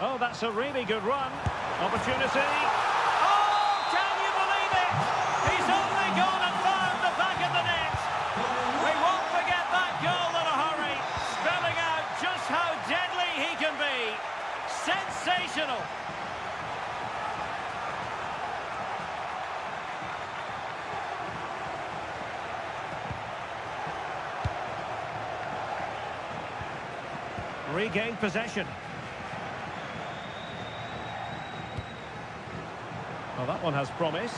Oh, that's a really good run. Opportunity. Oh, can you believe it? He's only gone and found the back of the net. We won't forget that goal in a hurry, spelling out just how deadly he can be. Sensational. Regained possession. Well, that one has promise.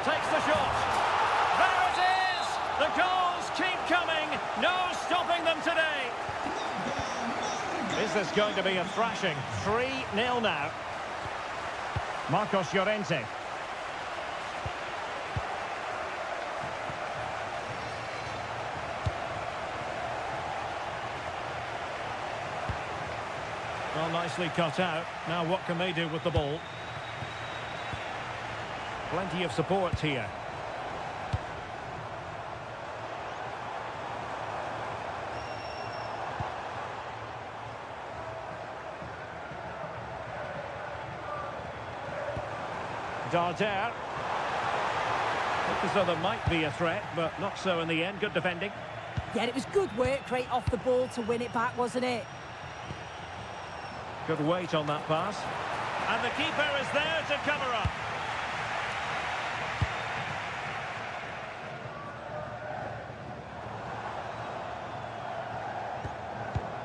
Takes the shot. There it is! The goals keep coming. No stopping them today. Is this going to be a thrashing? 3-0 now. Marcos Llorente. Well, nicely cut out. Now what can they do with the ball? Plenty of support here. Darder. Looked as though there might be a threat, but not so in the end. Good defending. Yeah, it was good work right off the ball to win it back, wasn't it? Good weight on that pass. And the keeper is there to cover up.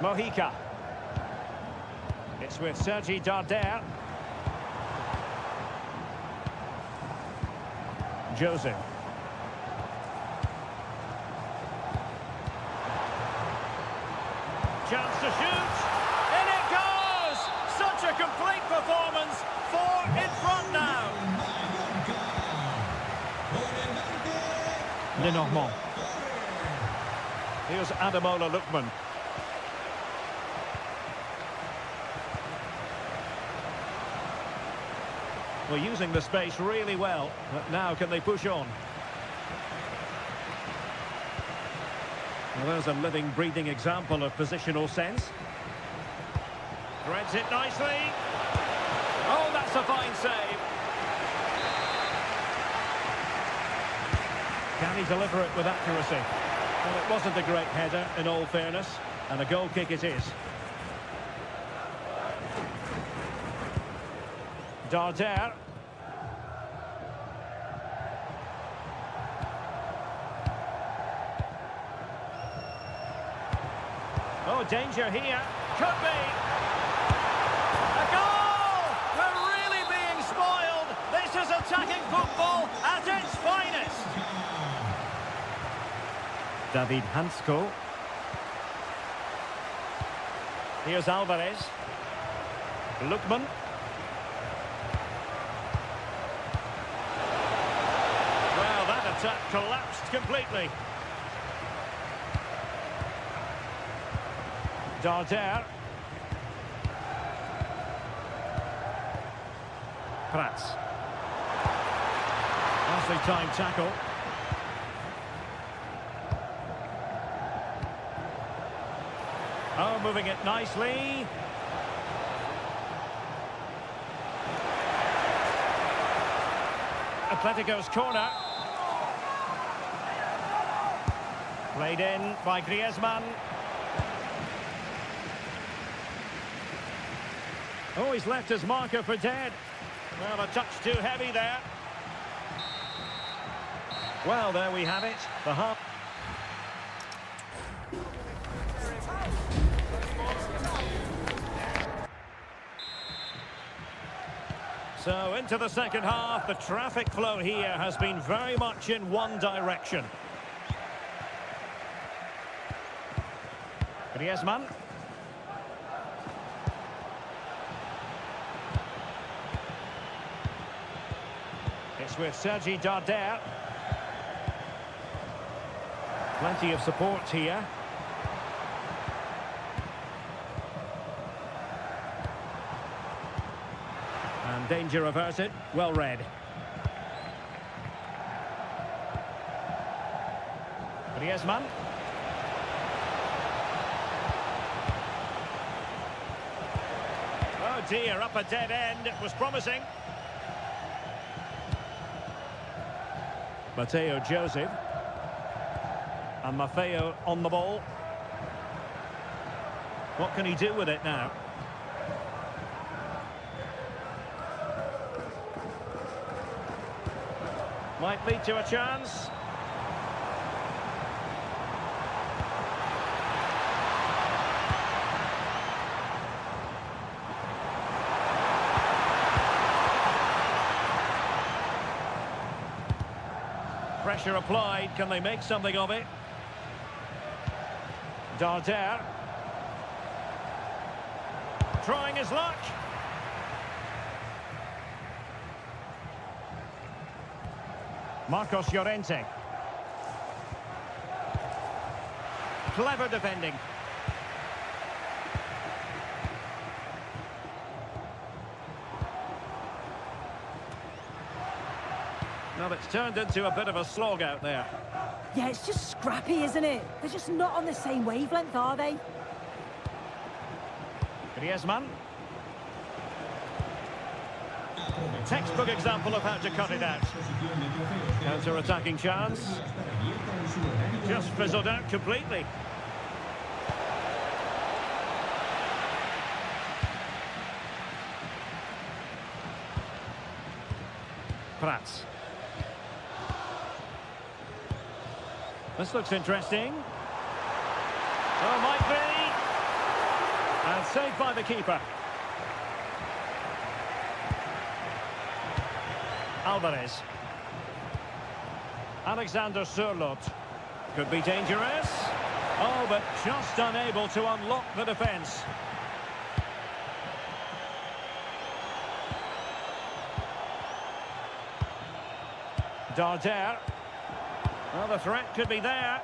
Mojica. It's with Sergi Darder. Jose. Chance to shoot. In it goes! Such a complete performance. 4 in front now. Lenormand. Here's Ademola Lookman. Well, using the space really well, but now can they push on? Well, there's a living, breathing example of positional sense. Threads it nicely. Oh, that's a fine save. Can he deliver it with accuracy? Well, it wasn't a great header, in all fairness, and a goal kick it is. Darder. Oh, danger here. Could be. A goal! We're really being spoiled. This is attacking football at its finest. David Hansko. Here's Alvarez. Lookman. Well, that attack collapsed completely. Darder. Prats. Nicely timed tackle. Oh, moving it nicely. Atletico's corner. Played in by Griezmann. Oh, he's left his marker for dead. Well, a touch too heavy there. Well, there we have it. The half. So into the second half, the traffic flow here has been very much in one direction. Hetman. It's with Sergi Darder. Plenty of support here. And danger averted. Well read. Hetman. Oh dear, up a dead end. It was promising. Mateo Joseph. And Maffeo on the ball. What can he do with it now? Might lead to a chance. Pressure applied. Can they make something of it? Darder. Trying his luck. Marcos Llorente. Clever defending. Well, it's turned into a bit of a slog out there. Yeah, it's just scrappy, isn't it? They're just not on the same wavelength, are they? Hetman. Textbook example of how to cut it out. Counter-attacking chance. Just fizzled out completely. Prats. This looks interesting. Oh, might be. And saved by the keeper. Alvarez. Alexander Sørloth. Could be dangerous. Oh, but just unable to unlock the defence. Darder. Well, the threat could be there.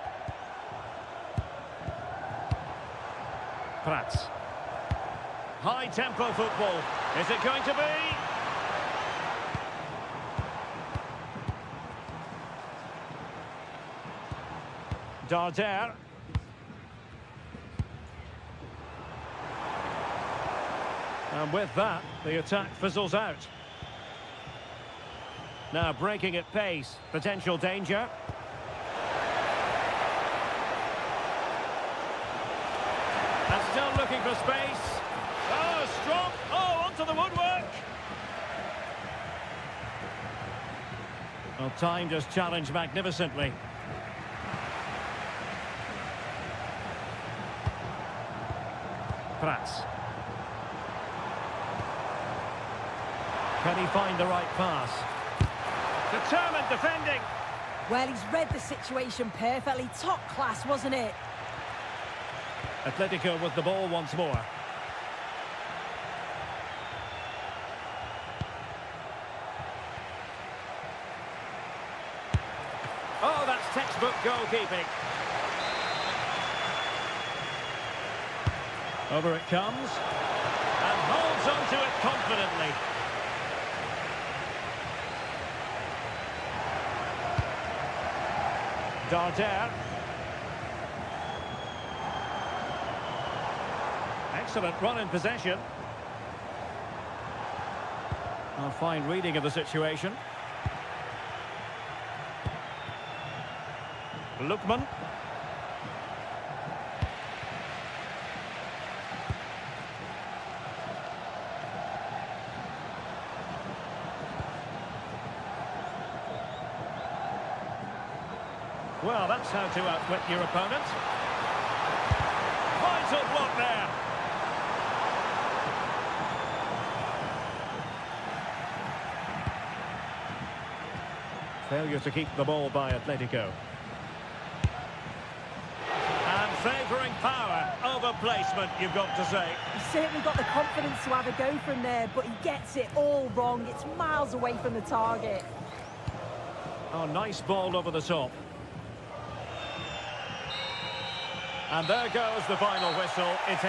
Prats. High-tempo football. Is it going to be? Darder. And with that, the attack fizzles out. Now breaking at pace, potential danger. And still looking for space. Oh, strong. Oh, onto the woodwork. Well, time just challenged magnificently. Prats. Can he find the right pass? Determined defending. Well, he's read the situation perfectly. Top class, wasn't it? Atletico with the ball once more. Oh, that's textbook goalkeeping. Over it comes. And holds onto it confidently. Darder. Excellent run in possession. A fine reading of the situation. Lookman. Well, that's how to outwit your opponent. Vital block there. Failure to keep the ball by Atletico. And favouring power over placement, you've got to say. He's certainly got the confidence to have a go from there, but he gets it all wrong. It's miles away from the target. Oh, nice ball over the top. And there goes the final whistle. It's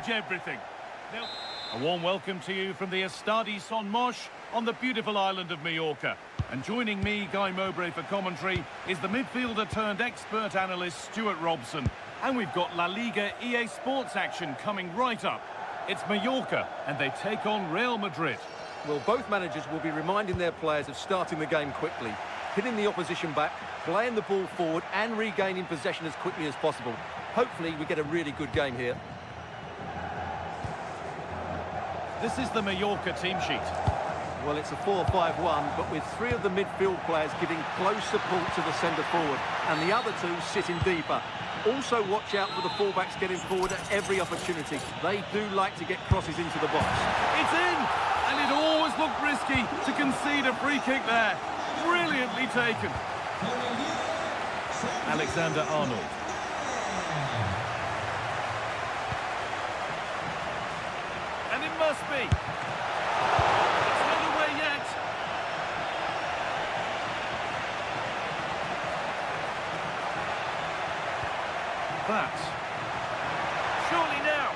everything. A warm welcome to you from the Estadi Son Moix on the beautiful island of Mallorca. And joining me, Guy Mowbray, for commentary is the midfielder turned expert analyst Stuart Robson. And we've got La Liga EA Sports action coming right up. It's Mallorca and they take on Real Madrid. Well, both managers will be reminding their players of starting the game quickly, hitting the opposition back, playing the ball forward and regaining possession as quickly as possible. Hopefully we get a really good game here. This is the Mallorca team sheet. Well, it's a 4-5-1, but with three of the midfield players giving close support to the centre forward, and the other two sitting deeper. Also watch out for the fullbacks getting forward at every opportunity. They do like to get crosses into the box. It's in! And it always looked risky to concede a free kick there. Brilliantly taken. Alexander-Arnold. And it must be. It's not away yet. That. Surely now.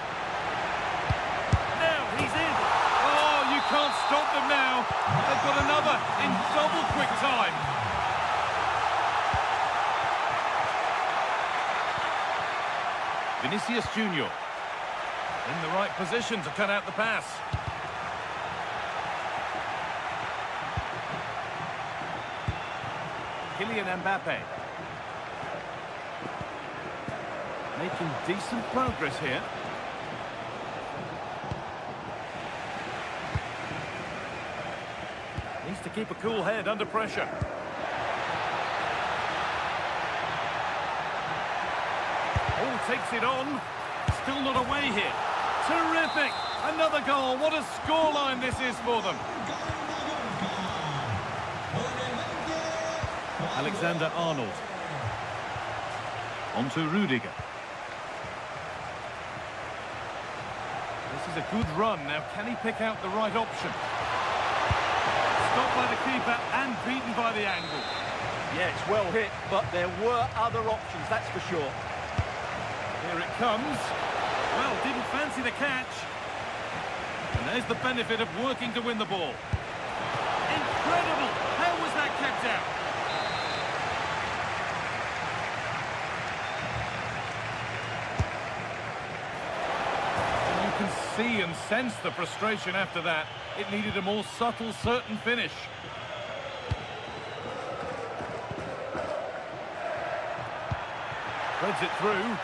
Now he's in. Oh, you can't stop them now. They've got another in double quick time. Vinicius Junior. In the right position to cut out the pass. Kylian Mbappe. Making decent progress here. Needs to keep a cool head under pressure. Oh, takes it on. Still not away here. Terrific! Another goal. What a scoreline this is for them. Alexander-Arnold. On to Rudiger. This is a good run. Now, can he pick out the right option? Stopped by the keeper and beaten by the angle. Yeah, it's well hit, but there were other options, that's for sure. Here it comes. Well, didn't fancy the catch. And there's the benefit of working to win the ball. Incredible! How was that kept out? And you can see and sense the frustration after that. It needed a more subtle, certain finish. Threads it through.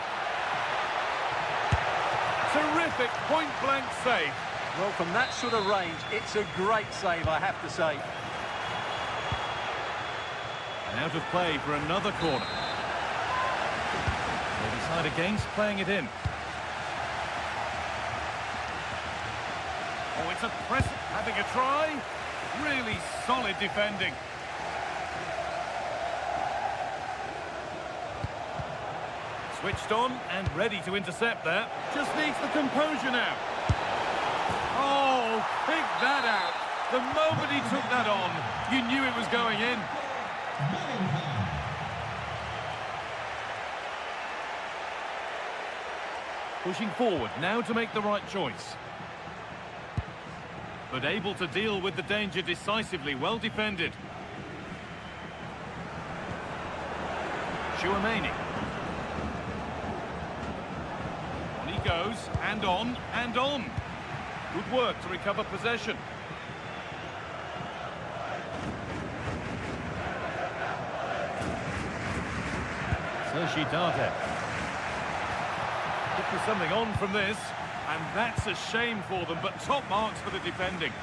Terrific point-blank save. Well, from that sort of range, it's a great save, I have to say. And out of play for another corner. They decide against playing it in. Oh, it's a press. Having a try. Really solid defending. Switched on and ready to intercept there. Just needs the composure now. Oh, pick that out. The moment he took that on, you knew it was going in. Pushing forward, now to make the right choice. But able to deal with the danger decisively, well defended. Chouameni. On he goes, and on, and on. Good work to recover possession. Sergi Dardet. Could be something on from this, and that's a shame for them, but top marks for the defending.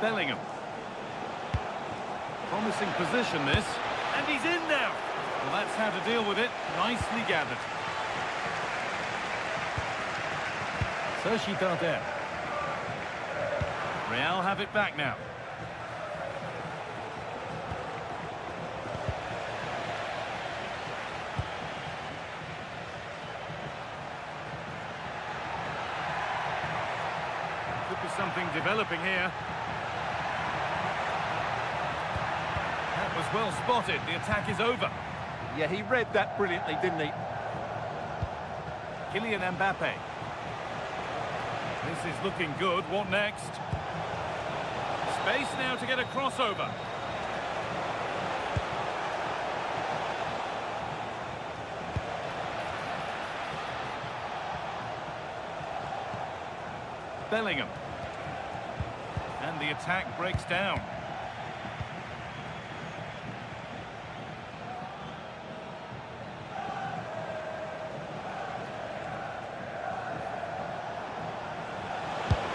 Bellingham. Promising position this, and he's in now. Well, that's how to deal with it. Nicely gathered. Sergi Dardet. Real have it back now. Could be something developing here. That was well spotted. The attack is over. Yeah, he read that brilliantly, didn't he? Kylian Mbappe. This is looking good. What next? Space now to get a crossover. Bellingham. And the attack breaks down.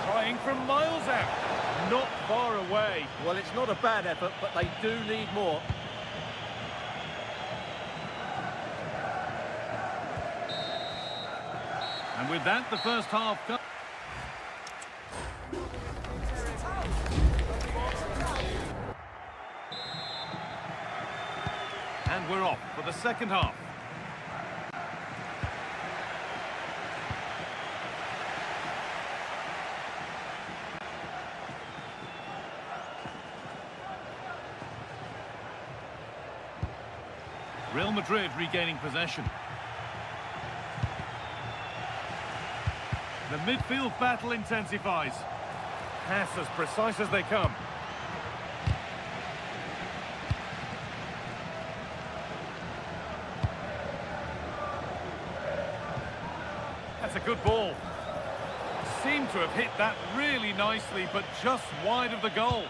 Trying from miles out. Not far away. Well, it's not a bad effort, but they do need more. And with that, the first half comes. And we're off for the second half. Real Madrid regaining possession. The midfield battle intensifies. Pass as precise as they come. That's a good ball. Seemed to have hit that really nicely, but just wide of the goal.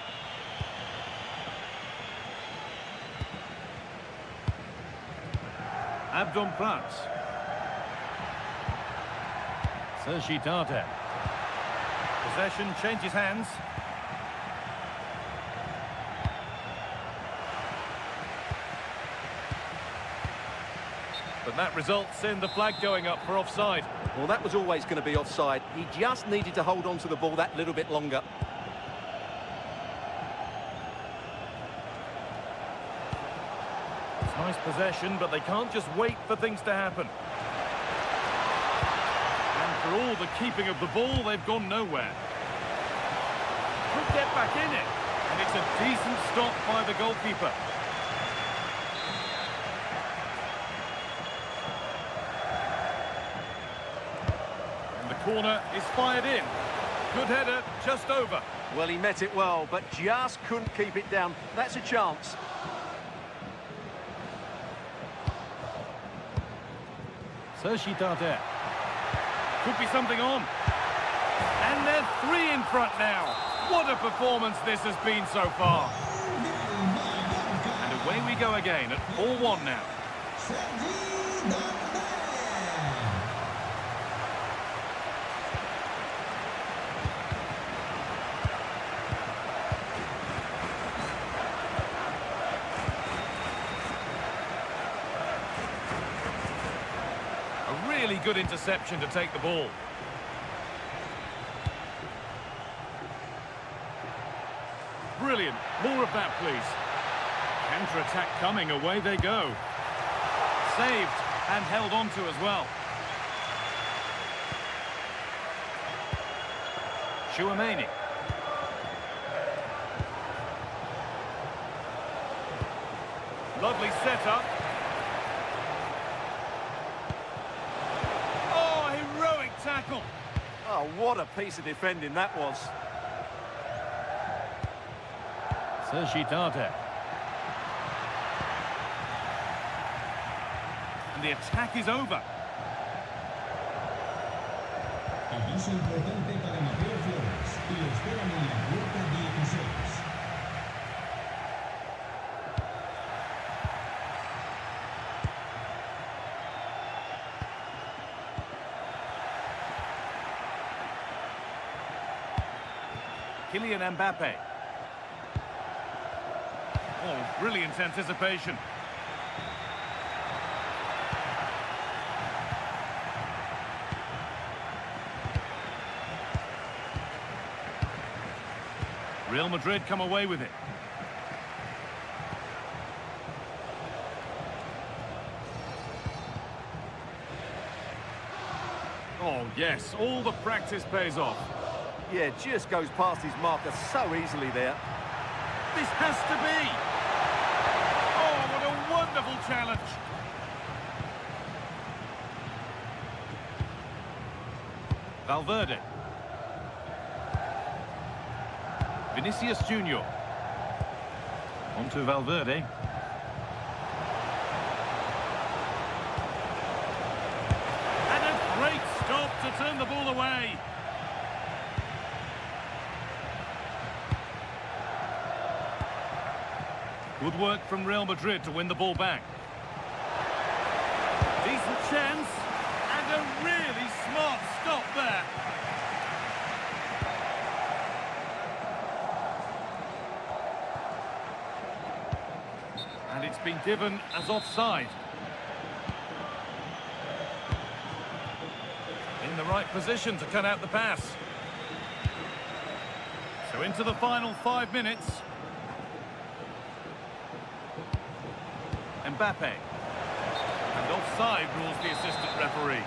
Abdon Prats. Sergi Dardet. Possession changes hands. But that results in the flag going up for offside. Well, that was always going to be offside. He just needed to hold on to the ball that little bit longer. It's nice possession, but they can't just wait for things to happen. And for all the keeping of the ball, they've gone nowhere. Could get back in it. And it's a decent stop by the goalkeeper. And the corner is fired in. Good header, just over. Well, he met it well, but just couldn't keep it down. That's a chance. Sergi Darder. Could be something on. And they're 3 in front now. What a performance this has been so far. And away we go again at 4-1 now. A really good interception to take the ball. Brilliant. More of that, please. Counter-attack coming. Away they go. Saved and held on to as well. Chouameni. Lovely setup. Oh, heroic tackle. Oh, what a piece of defending that was. Sergi Darder. And the attack is over. Aviso importante para Mateo Flores y lo esperan en la puerta 16. Kylian Mbappe. Oh, brilliant anticipation. Real Madrid come away with it. Oh, yes, all the practice pays off. Yeah, just goes past his marker so easily there. This has to be. Oh, what a wonderful challenge. Valverde. Vinicius Junior. On to Valverde. And a great stop to turn the ball away. Good work from Real Madrid to win the ball back. Decent chance, and a really smart stop there. And it's been given as offside. In the right position to cut out the pass. So into the final 5 minutes. Mbappe. And offside rules the assistant referee.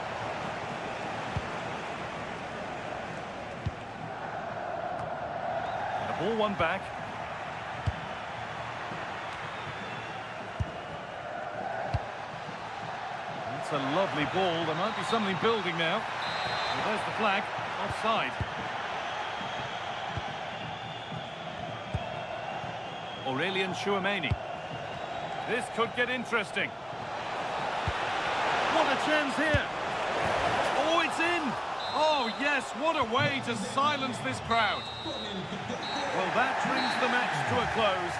The ball won back. That's a lovely ball. There might be something building now. Well, there's the flag. Offside. Aurelien Chouameni. This could get interesting. What a chance here. Oh, it's in. Oh, yes, what a way to silence this crowd. Well, that brings the match to a close.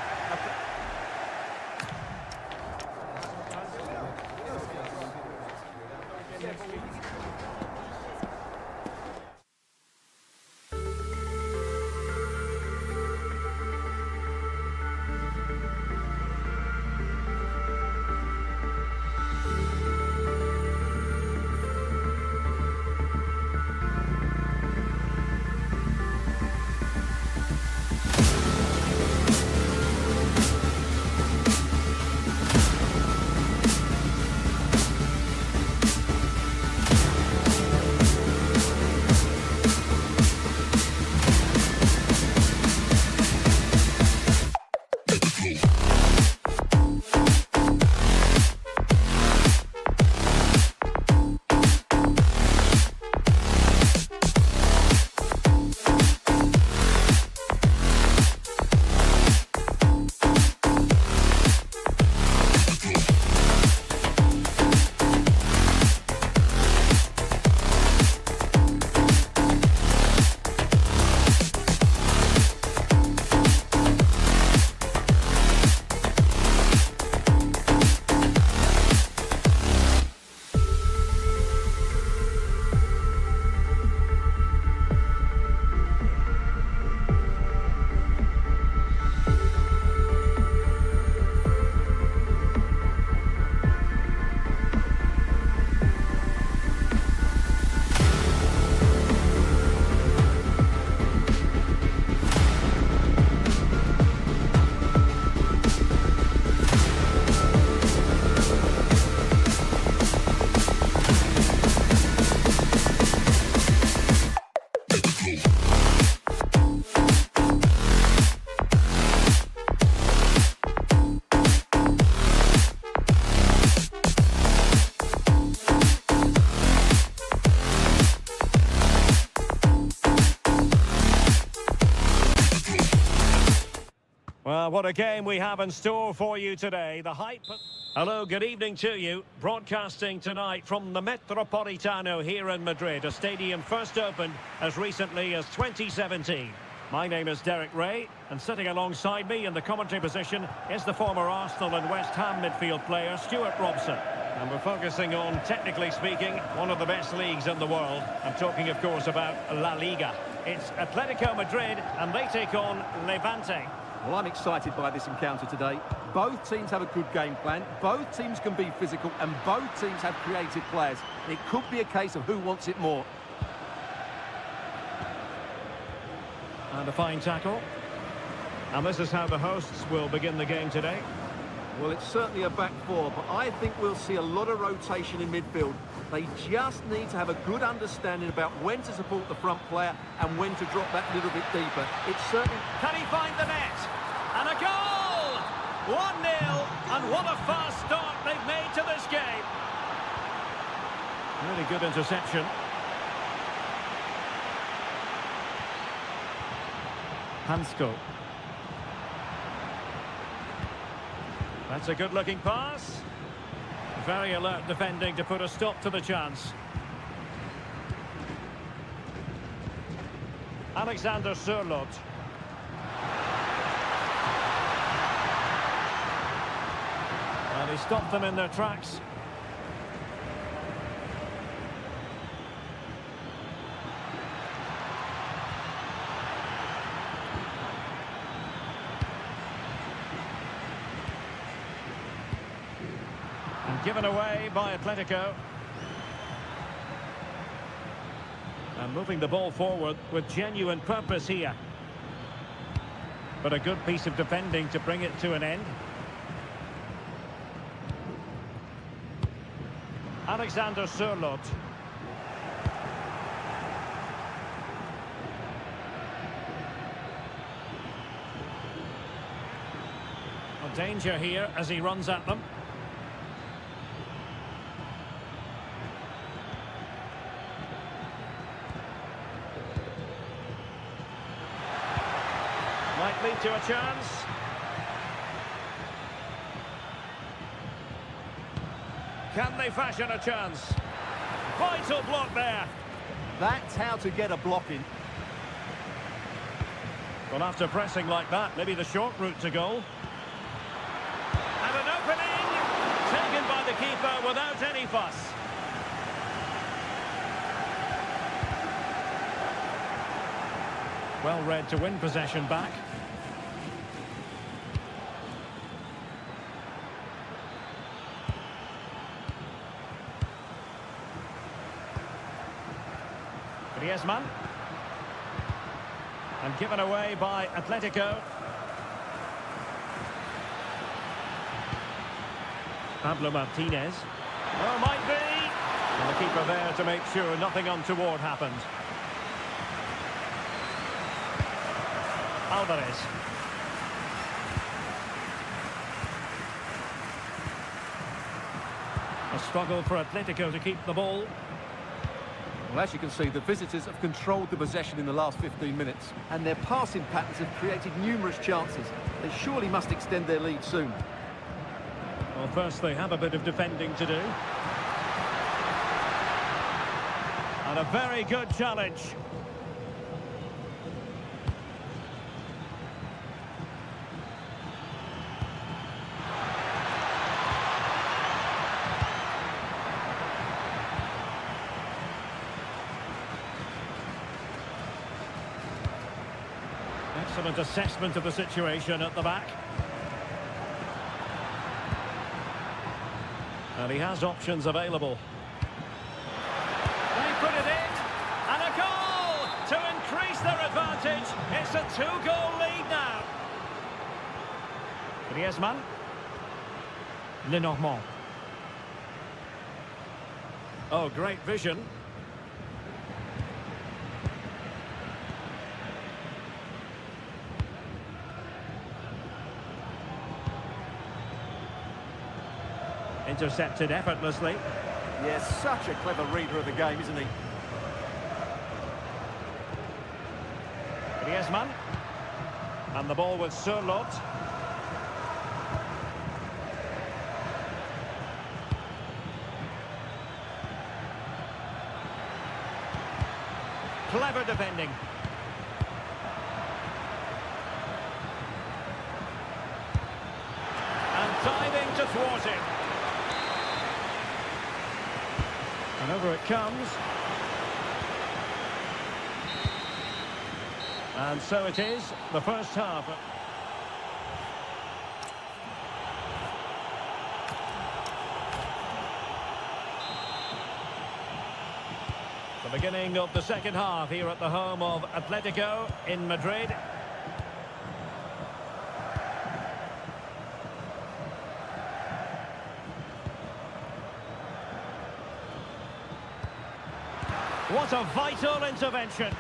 What a game we have in store for you today. The hype... Hello, good evening to you. Broadcasting tonight from the Metropolitano here in Madrid, a stadium first opened as recently as 2017. My name is Derek Ray, and sitting alongside me in the commentary position is the former Arsenal and West Ham midfield player, Stuart Robson. And we're focusing on, technically speaking, one of the best leagues in the world. I'm talking, of course, about La Liga. It's Atletico Madrid, and they take on Levante. Well, I'm excited by this encounter today. Both teams have a good game plan, both teams can be physical, and both teams have creative players. It could be a case of who wants it more. And a fine tackle. And this is how the hosts will begin the game today. Well, it's certainly a back four, but I think we'll see a lot of rotation in midfield. They just need to have a good understanding about when to support the front player and when to drop that little bit deeper. It's certainly... Can he find the net? And a goal! 1-0, and what a fast start they've made to this game. Really good interception. Hansko. That's a good-looking pass. Very alert defending to put a stop to the chance. Alexander Sørloth. And he stopped them in their tracks. Given away by Atletico. And moving the ball forward with genuine purpose here. But a good piece of defending to bring it to an end. Alexander Sørloth. A danger here as he runs at them. Might lead to a chance. Can they fashion a chance? Vital block there. That's how to get a block in. Well, after pressing like that, maybe the short route to goal. And an opening! Taken by the keeper without any fuss. Well read to win possession back. Hetman. And given away by Atletico. Pablo Martinez. Oh, might be! And the keeper there to make sure nothing untoward happened. Alvarez. A struggle for Atletico to keep the ball. Well, as you can see, the visitors have controlled the possession in the last 15 minutes, and their passing patterns have created numerous chances. They surely must extend their lead soon. Well, first they have a bit of defending to do. And a very good challenge. Excellent assessment of the situation at the back. And he has options available. They put it in, and a goal to increase their advantage. It's a two-goal lead now. Hetman. Lenormand. Oh, great vision. Intercepted effortlessly. Yes, such a clever reader of the game, isn't he? Hetman. And the ball with Sørloth. Clever defending. And diving to thwart it. And over it comes. And so it is, the first half. The beginning of the second half here at the home of Atletico in Madrid. What a vital intervention.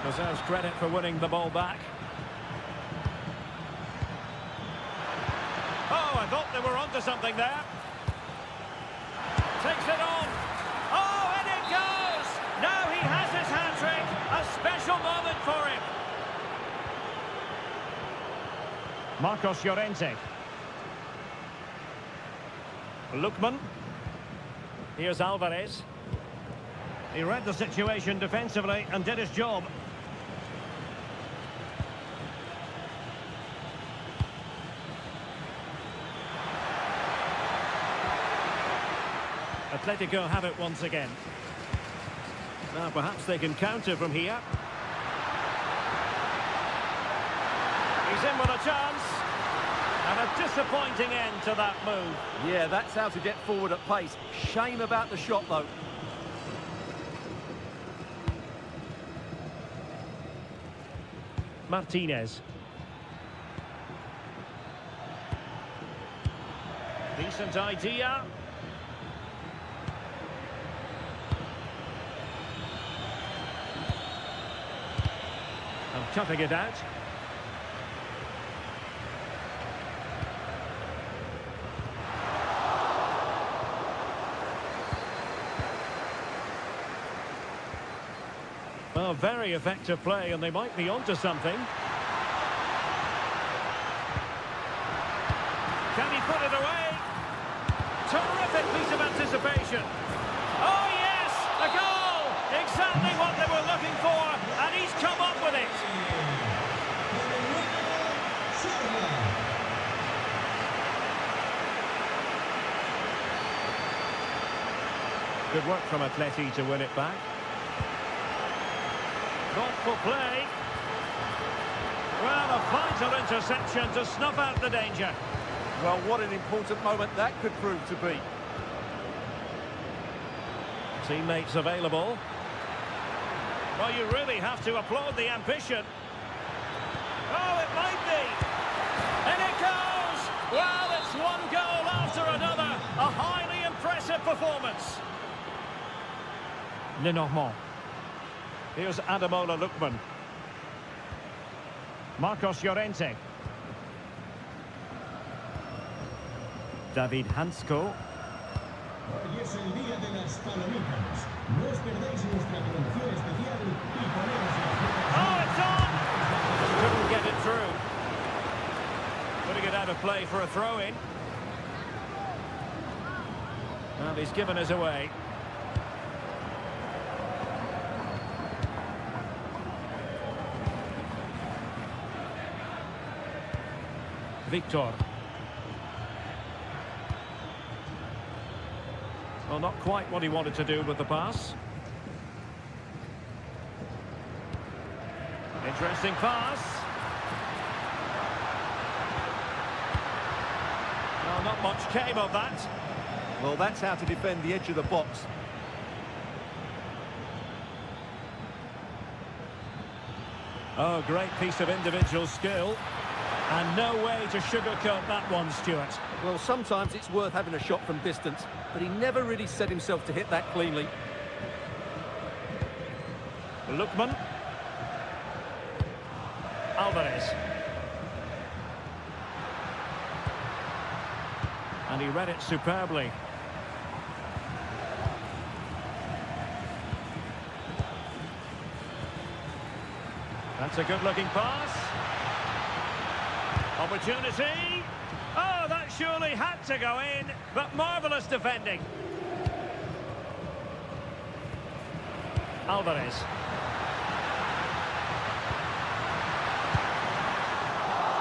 Deserves credit for winning the ball back. Oh, I thought they were onto something there. Takes it on. Oh, and it goes! Now he has his hat-trick. A special moment for him. Marcos Llorente. Lookman. Here's Alvarez. He read the situation defensively and did his job. Atletico have it once again. Now perhaps they can counter from here. He's in with a chance. And a disappointing end to that move. Yeah, that's how to get forward at pace. Shame about the shot, though. Martinez. Decent idea. And cutting it out. Well, very effective play, and they might be onto something. Can he put it away? Terrific piece of anticipation. Oh, yes! A goal! Exactly what they were looking for, and he's come up with it. Good work from Atleti to win it back. Thoughtful play. Well, a vital interception to snuff out the danger. Well, what an important moment that could prove to be. Teammates available. Well, you really have to applaud the ambition. Oh, it might be. And it goes! Well, it's one goal after another. A highly impressive performance. Lenormand. Here's Ademola Lookman. Marcos Llorente. David Hansko. Hoy es el día de las palomitas. No os perdáis nuestra promoción especial y poneros las botas. Oh, it's on! Couldn't get it through. Putting it out of play for a throw-in. Well, he's given us away. Victor. Well, not quite what he wanted to do with the pass. Interesting pass. Well, not much came of that. Well, that's how to defend the edge of the box. Oh, great piece of individual skill. And no way to sugarcoat that one, Stuart. Well, sometimes it's worth having a shot from distance, but he never really set himself to hit that cleanly. Lookman. Alvarez. And he read it superbly. That's a good-looking pass. Opportunity. Oh, that surely had to go in, but marvellous defending. Alvarez.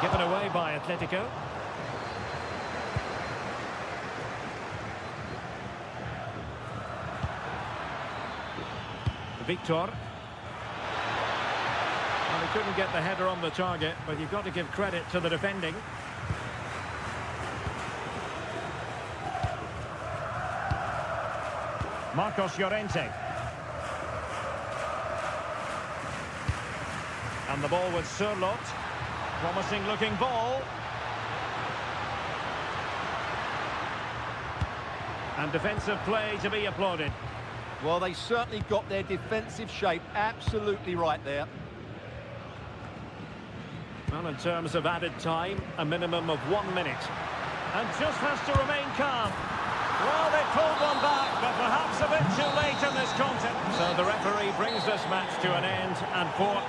Given away by Atletico. Victor. Well, he couldn't get the header on the target, but you've got to give credit to the defending. Marcos Llorente. And the ball with Surlot. Promising looking ball. And defensive play to be applauded. Well, they certainly got their defensive shape absolutely right there. Well, in terms of added time, a minimum of 1 minute. And just has to remain calm. Well, they pulled one back, but perhaps a bit too late in this contest. So the referee brings this match to an end, and for...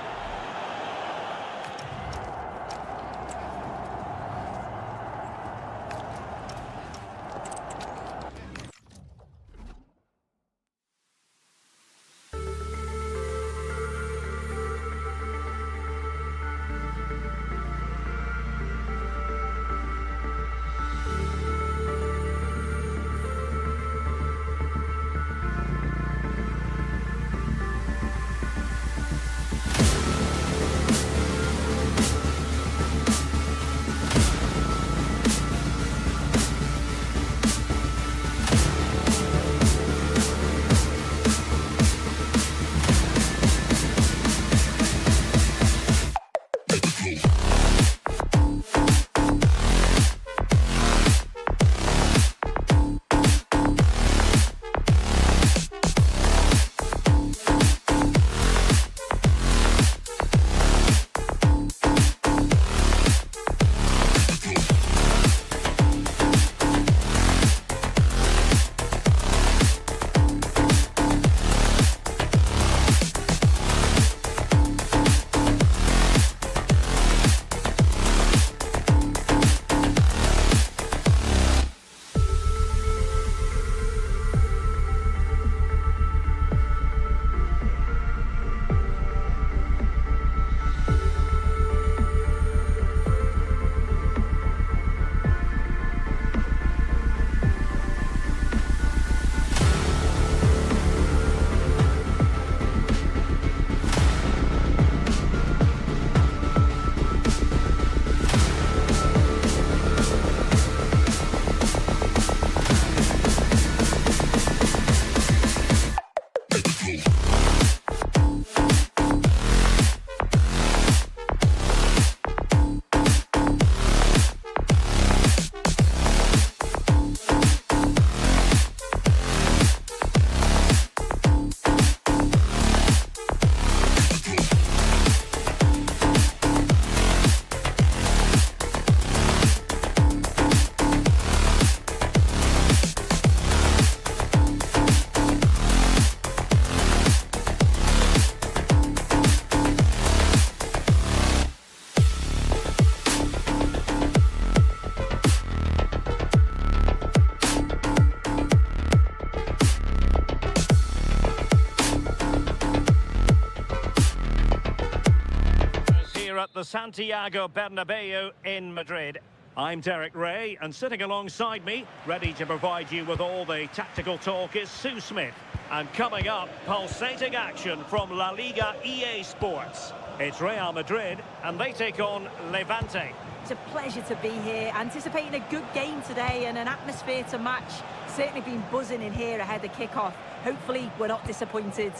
At the Santiago Bernabeu in Madrid. I'm Derek Ray, and sitting alongside me, ready to provide you with all the tactical talk, is Sue Smith. And coming up, pulsating action from La Liga EA Sports. It's Real Madrid, and they take on Levante. It's a pleasure to be here, anticipating a good game today and an atmosphere to match. Certainly been buzzing in here ahead of kick-off. Hopefully, we're not disappointed.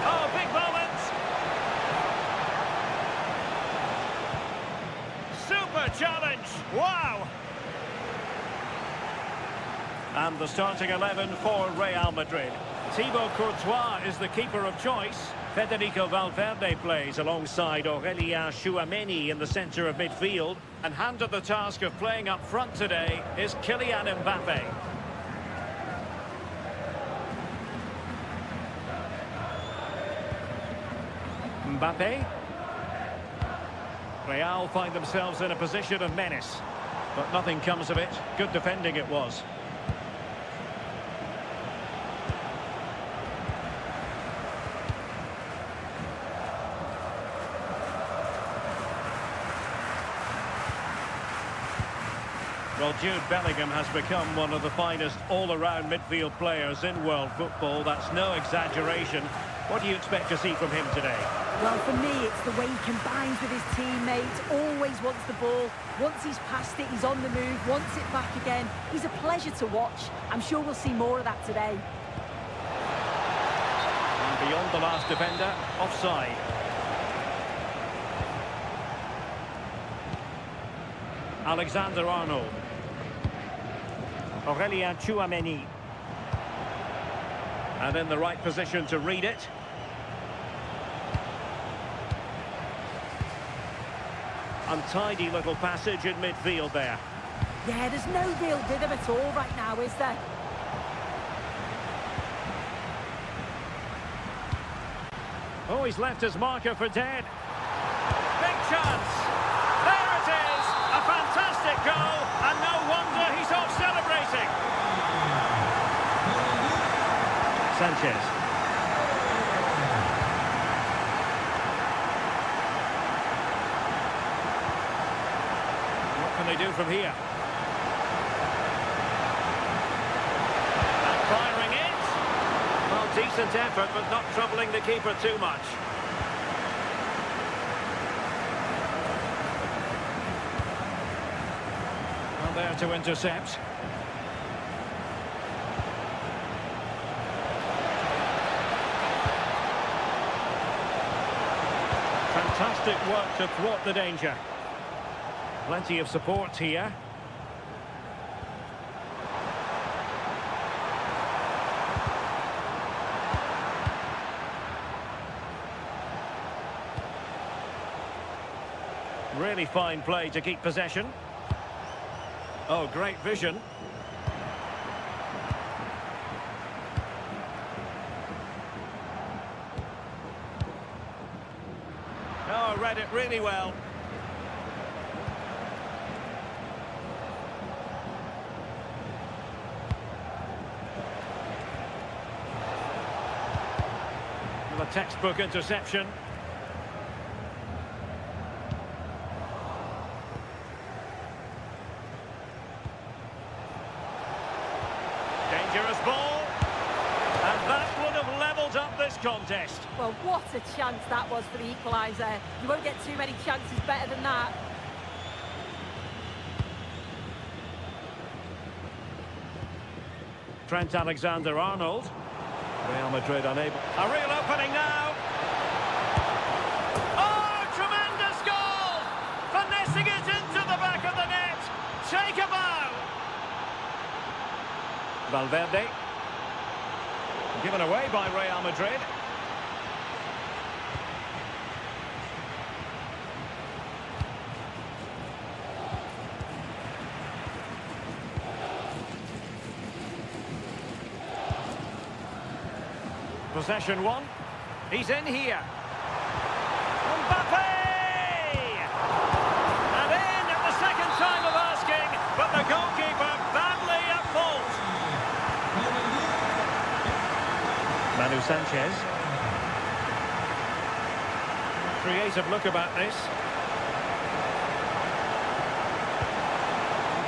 Oh, big moment! Challenge, wow! And the starting 11 for Real Madrid. Thibaut Courtois is the keeper of choice. Federico Valverde plays alongside Aurélien Tchouameni in the centre of midfield. And handed the task of playing up front today is Kylian Mbappe. Mbappe. Real find themselves in a position of menace, but nothing comes of it. Good defending it was. Well, Jude Bellingham has become one of the finest all-around midfield players in world football. That's no exaggeration. What do you expect to see from him today? Well, for me, it's the way he combines with his teammates, always wants the ball. Once he's passed it, he's on the move, wants it back again. He's a pleasure to watch. I'm sure we'll see more of that today. And beyond the last defender, offside. Alexander-Arnold. Aurélien Tchouameni. And in the right position to read it. Untidy little passage in midfield there. Yeah, there's no real rhythm at all right now, is there? Oh, he's left his marker for dead. Big chance. There it is. A fantastic goal. And no wonder he's off celebrating. Sanchez. What can they do from here? And firing it. Well, decent effort, but not troubling the keeper too much. Well, there to intercept. Fantastic work to thwart the danger. Plenty of support here. Really fine play to keep possession. Oh, great vision. Oh, read it really well. Well, a textbook interception. Dangerous ball. And that would have levelled up this contest. Well, what a chance that was for the equaliser. You won't get too many chances better than that. Trent Alexander-Arnold. Real Madrid unable. A real opening now. Oh, tremendous goal! Finessing it into the back of the net. Take a bow. Valverde. Given away by Real Madrid. Possession one. He's in here. Mbappe! And in at the second time of asking, but the goalkeeper badly at fault. Manu Sanchez. Creative look about this.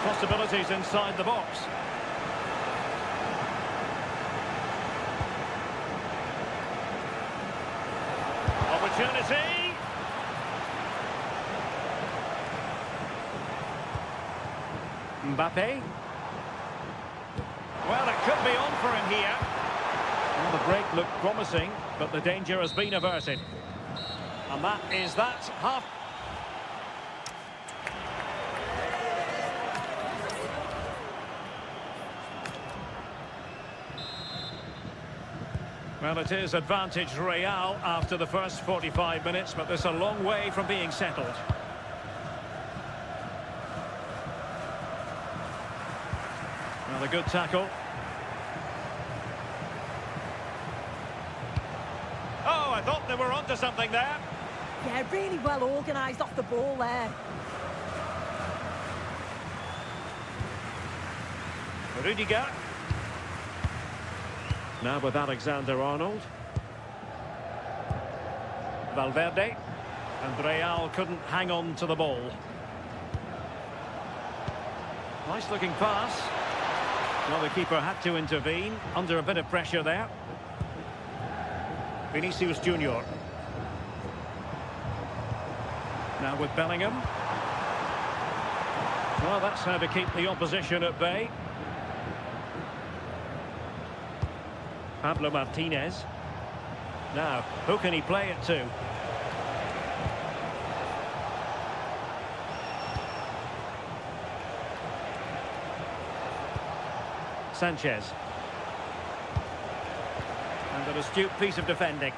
Possibilities inside the box. Opportunity. Mbappe. Well, it could be on for him here. Well, the break looked promising, but the danger has been averted. And that is that half. Well, it is advantage Real after the first 45 minutes, but there's a long way from being settled. Well, a good tackle. Oh, I thought they were onto something there. Yeah, really well organised off the ball there. Rudiger. Now with Alexander-Arnold. Valverde. And Real couldn't hang on to the ball. Nice looking pass. Well, the keeper had to intervene under a bit of pressure there. Vinicius Junior. Now with Bellingham. Well, that's how to keep the opposition at bay. Pablo Martinez. Now, who can he play it to? Sanchez. And an astute piece of defending.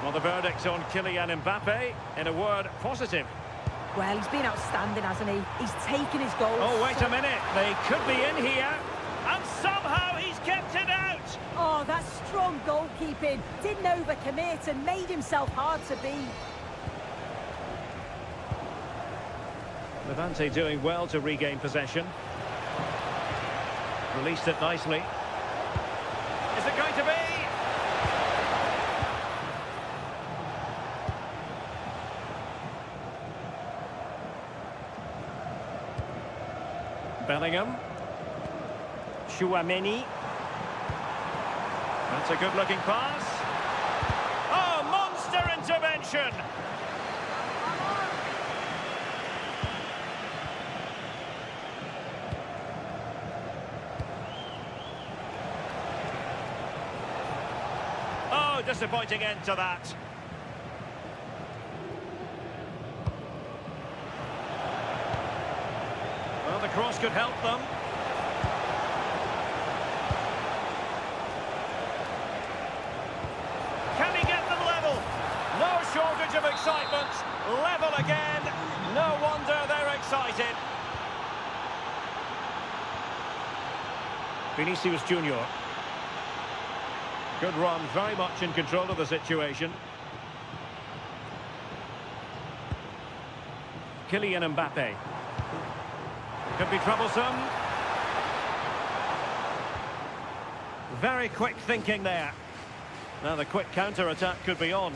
Well, the verdict's on Kylian Mbappe. In a word, positive. Well, he's been outstanding, hasn't he? He's taken his goals. Oh, wait a minute. They could be in here. And somehow he's kept it out. Oh, that's strong goalkeeping. Didn't overcommit and made himself hard to beat. Levante doing well to regain possession. Released it nicely. Is it going to be? Bellingham. Chouameni. That's a good-looking pass. Oh, monster intervention! Oh, disappointing end to that. Well, the cross could help them. Can he get them level? No shortage of excitement. Level again. No wonder they're excited. Vinicius Junior. Good run, very much in control of the situation. Kylian Mbappe. Could be troublesome. Very quick thinking there. Now the quick counter-attack could be on.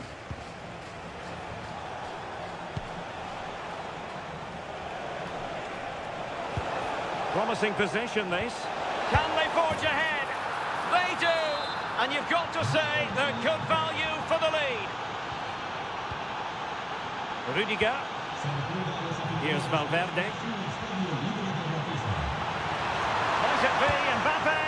Promising position, this. Can they forge ahead? They do! And you've got to say they're good value for the lead. Rudiger. Here's Valverde. Might it be Mbappe?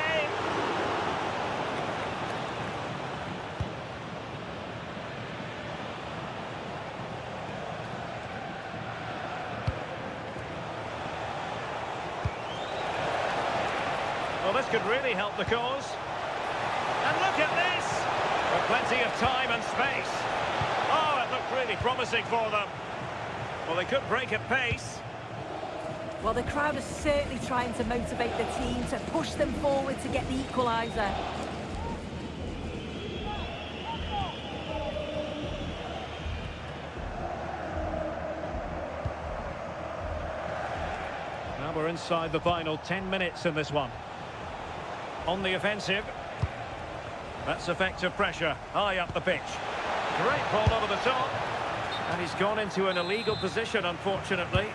Well, this could really help the cause. And look at this! With plenty of time and space. Oh, it looked really promising for them. Well, they could break at pace. Well, the crowd is certainly trying to motivate the team to push them forward to get the equaliser. Now we're inside the final 10 minutes in this one. On the offensive. That's effective pressure, high up the pitch. Great ball over the top. And he's gone into an illegal position, unfortunately.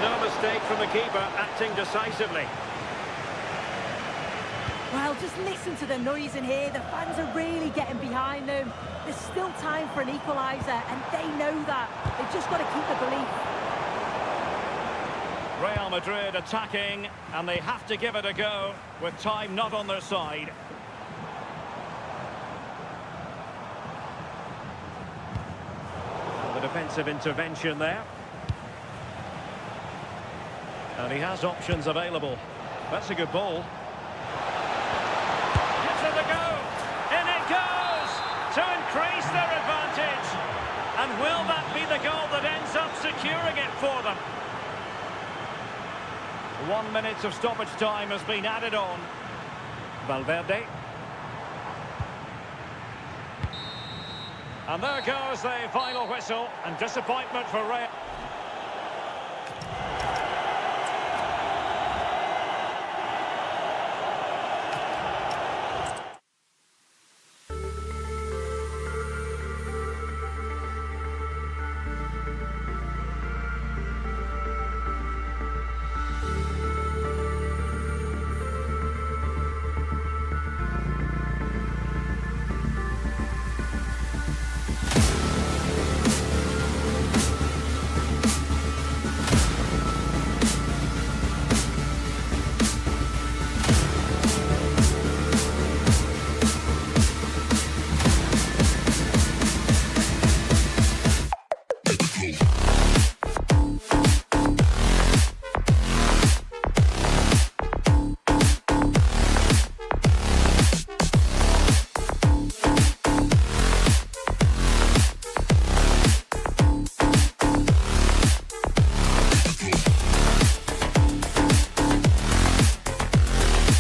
No mistake from the keeper, acting decisively. Well, just listen to the noise in here. The fans are really getting behind them. There's still time for an equaliser, and they know that. They've just got to keep the belief. Real Madrid attacking, and they have to give it a go, with time not on their side. The defensive intervention there. And he has options available. That's a good ball. Gives it a go. In it goes! To increase their advantage. And will that be the goal that ends up securing it for them? 1 minute of stoppage time has been added on. Valverde. And there goes the final whistle. And disappointment for Real.